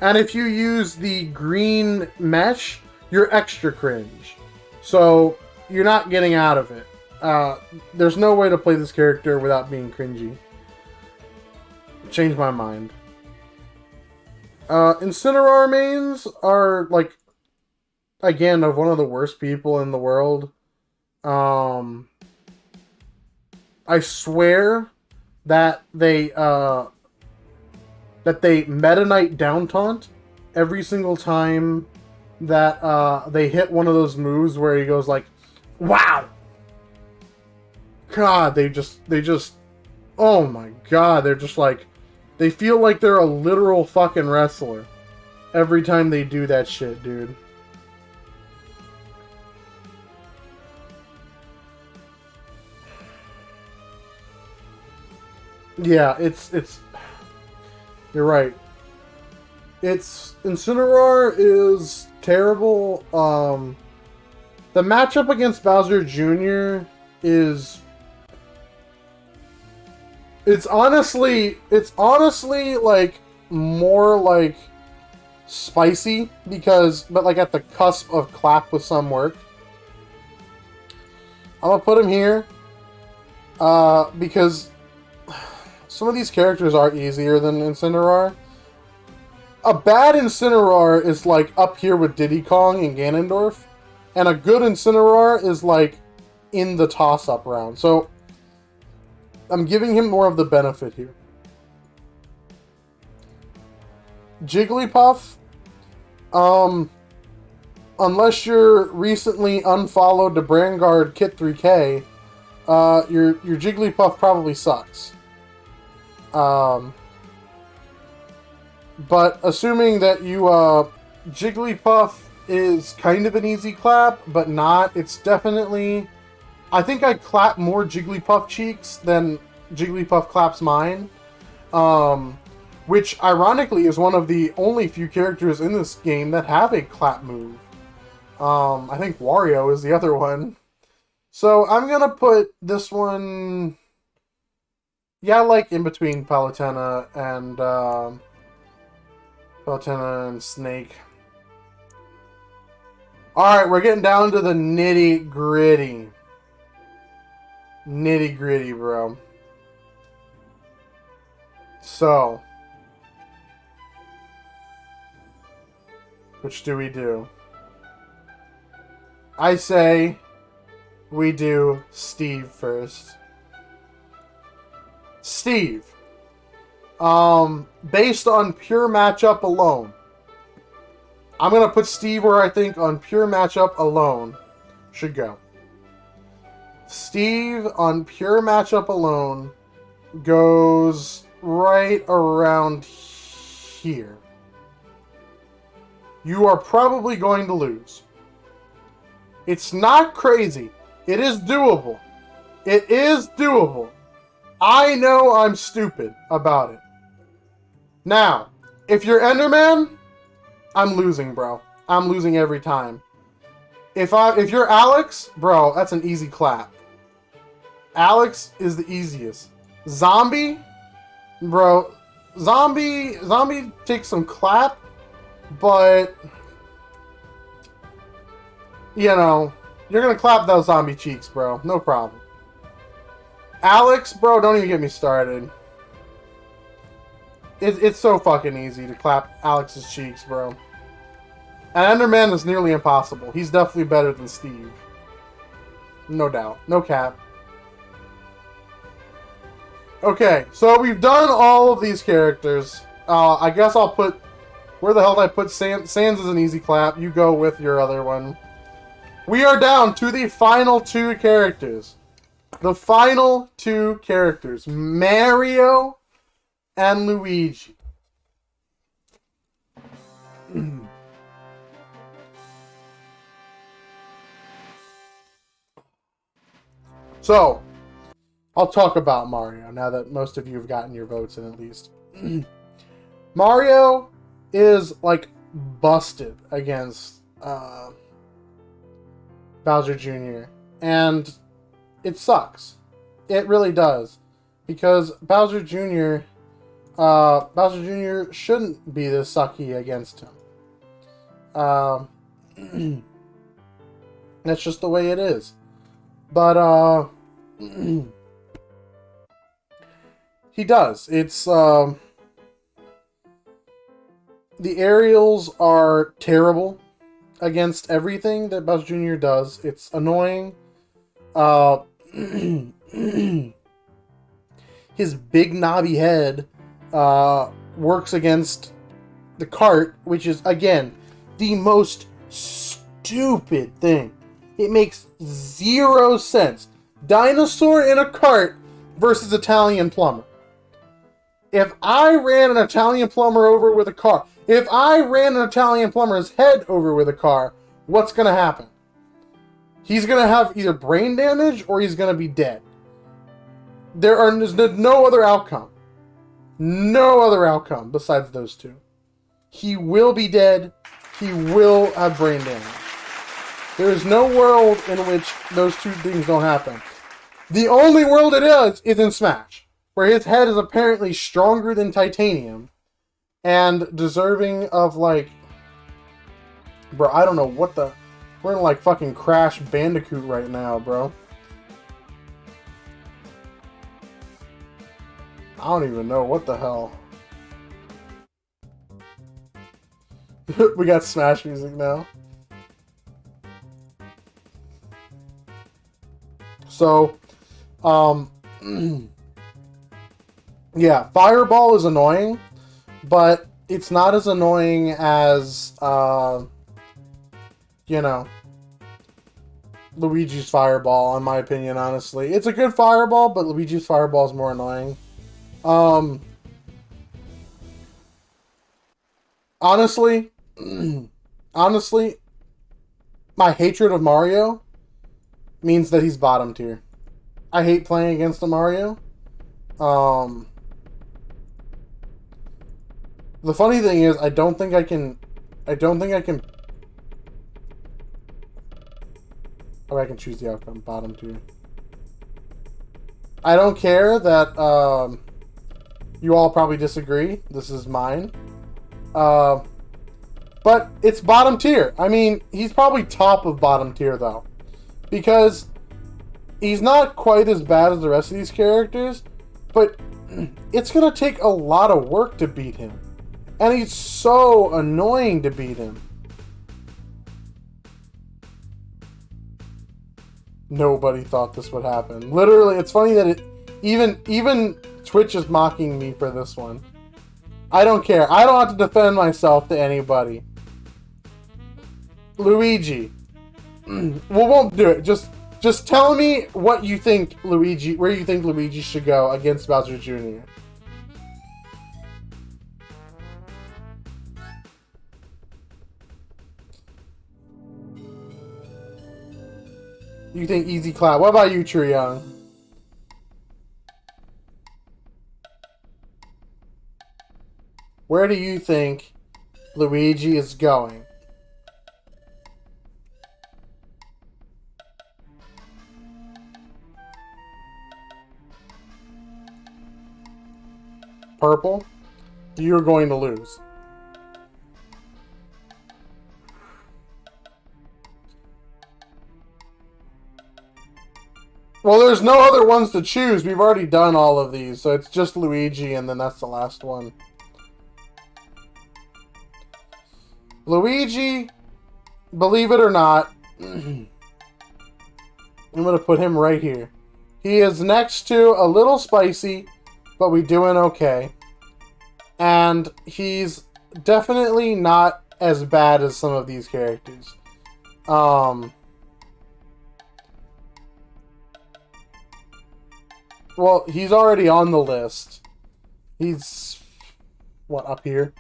And if you use the green mesh, you're extra cringe. So, you're not getting out of it. There's no way to play this character without being cringy. Change my mind. Incineroar mains are, like, again, of one of the worst people in the world. I swear that they Meta Knight down taunt every single time that they hit one of those moves where he goes like, wow! God, they just, oh my god, they're just like, they feel like they're a literal fucking wrestler every time they do that shit, dude. Yeah, it's you're right. Incineroar is terrible. The matchup against Bowser Jr. is It's honestly like more like spicy but like at the cusp of clap with some work. I'm gonna put him here because some of these characters are easier than Incineroar. A bad Incineroar is like up here with Diddy Kong and Ganondorf, and a good Incineroar is like in the toss-up round. So I'm giving him more of the benefit here. Jigglypuff, unless you're recently unfollowed to Brandguard Kit 3K, your Jigglypuff probably sucks. But assuming that you, Jigglypuff is kind of an easy clap, but not. It's definitely... I think I clap more Jigglypuff cheeks than Jigglypuff claps mine. Which, ironically, is one of the only few characters in this game that have a clap move. I think Wario is the other one. So, I'm gonna put this one... Yeah, like in between Palutena and Snake. Alright, we're getting down to the nitty gritty. Nitty gritty, bro. So, which do we do? I say we do Steve first. Steve. Based on pure matchup alone, I'm gonna put Steve where I think on pure matchup alone should go. Steve on pure matchup alone goes right around here. You are probably going to lose. It's not crazy. It is doable. It is doable. I know I'm stupid about it. Now, if you're Enderman, I'm losing, bro. I'm losing every time. If you're Alex, bro, that's an easy clap. Alex is the easiest. Zombie, bro. Zombie takes some clap, but you know, you're gonna clap those zombie cheeks, bro. No problem. Alex, bro, don't even get me started. It's so fucking easy to clap Alex's cheeks, bro. And Enderman is nearly impossible. He's definitely better than Steve. No doubt. No cap. Okay, so we've done all of these characters. I guess I'll put... Where the hell did I put Sans? Sans is an easy clap. You go with your other one. We are down to the final two characters. The final two characters. Mario and Luigi. So, I'll talk about Mario now that most of you have gotten your votes in at least. Mario is like busted against Bowser Jr. And it sucks. It really does. Because Bowser Jr. Shouldn't be this sucky against him. That's just the way it is. But he does. It's the aerials are terrible against everything that Bowser Jr. does. It's annoying. His big knobby head works against the cart, which is, again, the most stupid thing. It makes zero sense. Dinosaur in a cart versus Italian plumber. If I ran an Italian plumber over with a car, if I ran an Italian plumber's head over with a car, what's going to happen? He's going to have either brain damage or he's going to be dead. There's no other outcome. No other outcome besides those two. He will be dead. He will have brain damage. There is no world in which those two things don't happen. The only world it is in Smash, where his head is apparently stronger than titanium and deserving of, like... Bro, I don't know what the... We're in, like, fucking Crash Bandicoot right now, bro. I don't even know what the hell. We got Smash music now. So, yeah, Fireball is annoying, but it's not as annoying as you know, Luigi's Fireball, in my opinion, honestly. It's a good Fireball, but Luigi's Fireball is more annoying. Honestly, honestly, my hatred of Mario means that he's bottom tier. I hate playing against the Mario. The funny thing is, I don't think I can... Oh, I can choose the outcome. Bottom tier. I don't care that, you all probably disagree. This is mine. But it's bottom tier. I mean, he's probably top of bottom tier, though. Because he's not quite as bad as the rest of these characters, but it's going to take a lot of work to beat him. And he's so annoying to beat him. Nobody thought this would happen. Literally, it's funny that even Twitch is mocking me for this one. I don't care. I don't have to defend myself to anybody. Luigi. We won't do it. Just tell me what you think Luigi, where you think Luigi should go against Bowser Jr. You think easy clap. What about you, True Young? Where do you think Luigi is going? Purple? You're going to lose. Well, there's no other ones to choose. We've already done all of these, so it's just Luigi, and then that's the last one. Luigi, believe it or not, I'm going to put him right here. He is next to a little spicy, but we doing okay. And he's definitely not as bad as some of these characters. Well, he's already on the list. He's, what, up here?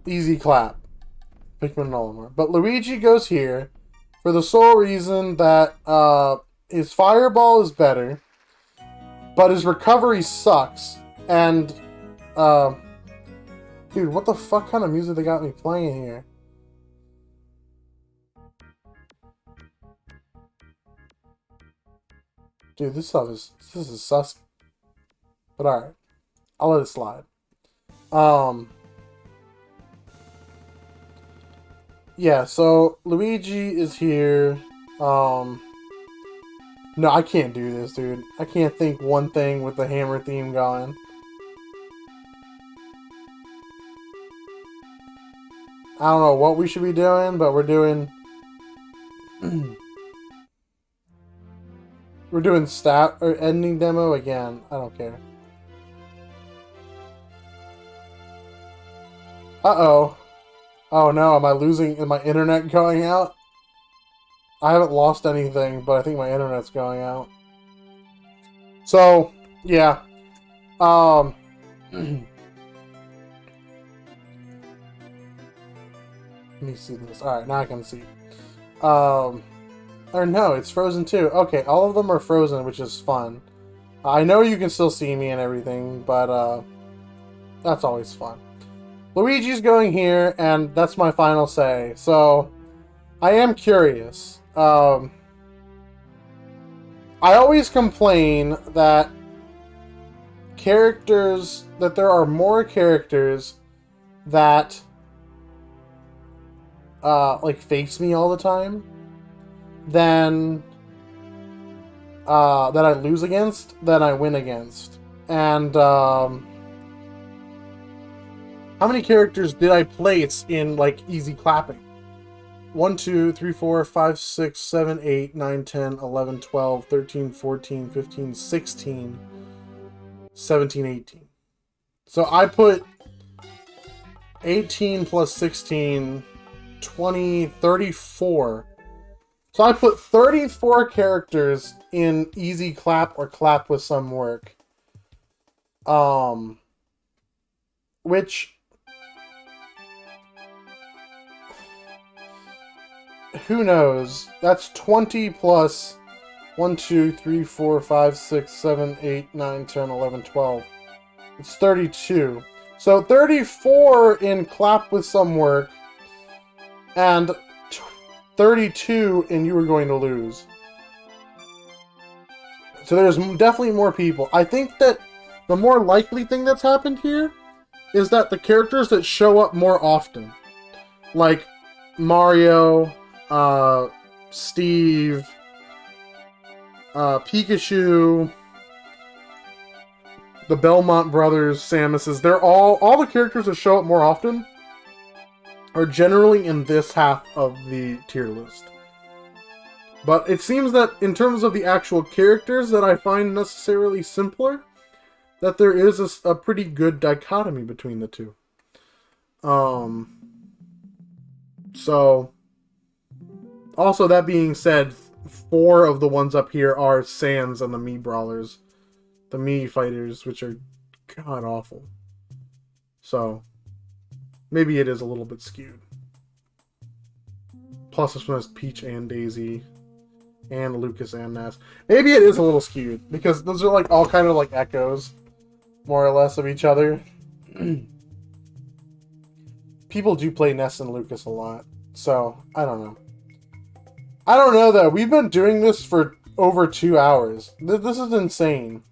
Easy clap. Pikmin Olimar. But Luigi goes here for the sole reason that his Fireball is better, but his recovery sucks. And, dude, what the fuck kind of music they got me playing here? Dude, this is sus. But alright. I'll let it slide. Yeah, so Luigi is here. No, I can't do this, dude. I can't think one thing with the hammer theme going. I don't know what we should be doing, but we're doing... We're doing stat or ending demo again. I don't care. Uh-oh. Oh no, am I losing? Is my internet going out? I haven't lost anything, but I think my internet's going out. So, yeah. Let me see this. Alright, now I can see. Or no, it's frozen too. Okay, all of them are frozen, which is fun. I know you can still see me and everything, but that's always fun. Luigi's going here, and that's my final say. So, I am curious. I always complain that there are more characters that like face me all the time than that I lose against than I win against. And how many characters did I place in like easy clapping? 1, 2, 3, 4, 5, 6, 7, 8, 9, 10, 11, 12, 13, 14, 15, 16, 17, 18. So I put 18 plus 16 20, 34. So I put 34 characters in easy clap or clap with some work. Which, who knows? That's 20 plus 1, 2, 3, 4, 5, 6, 7, 8, 9, 10, 11, 12. It's 32. So 34 in clap with some work, and 32 and you were going to lose. So there's definitely more people. I think that the more likely thing that's happened here is that the characters that show up more often, like Mario, Steve, Pikachu, the Belmont brothers, Samuses, they're all the characters that show up more often are generally in this half of the tier list. But it seems that in terms of the actual characters that I find necessarily simpler, that there is a pretty good dichotomy between the two. So, also that being said, 4 of the ones up here are Sans and the Mii Brawlers. The Mii Fighters, which are god-awful. So, maybe it is a little bit skewed. Plus this one has Peach and Daisy. And Lucas and Ness. Maybe it is a little skewed. Because those are like all kind of like echoes. More or less of each other. People do play Ness and Lucas a lot. So, I don't know. I don't know though. We've been doing this for over 2 hours. This is insane.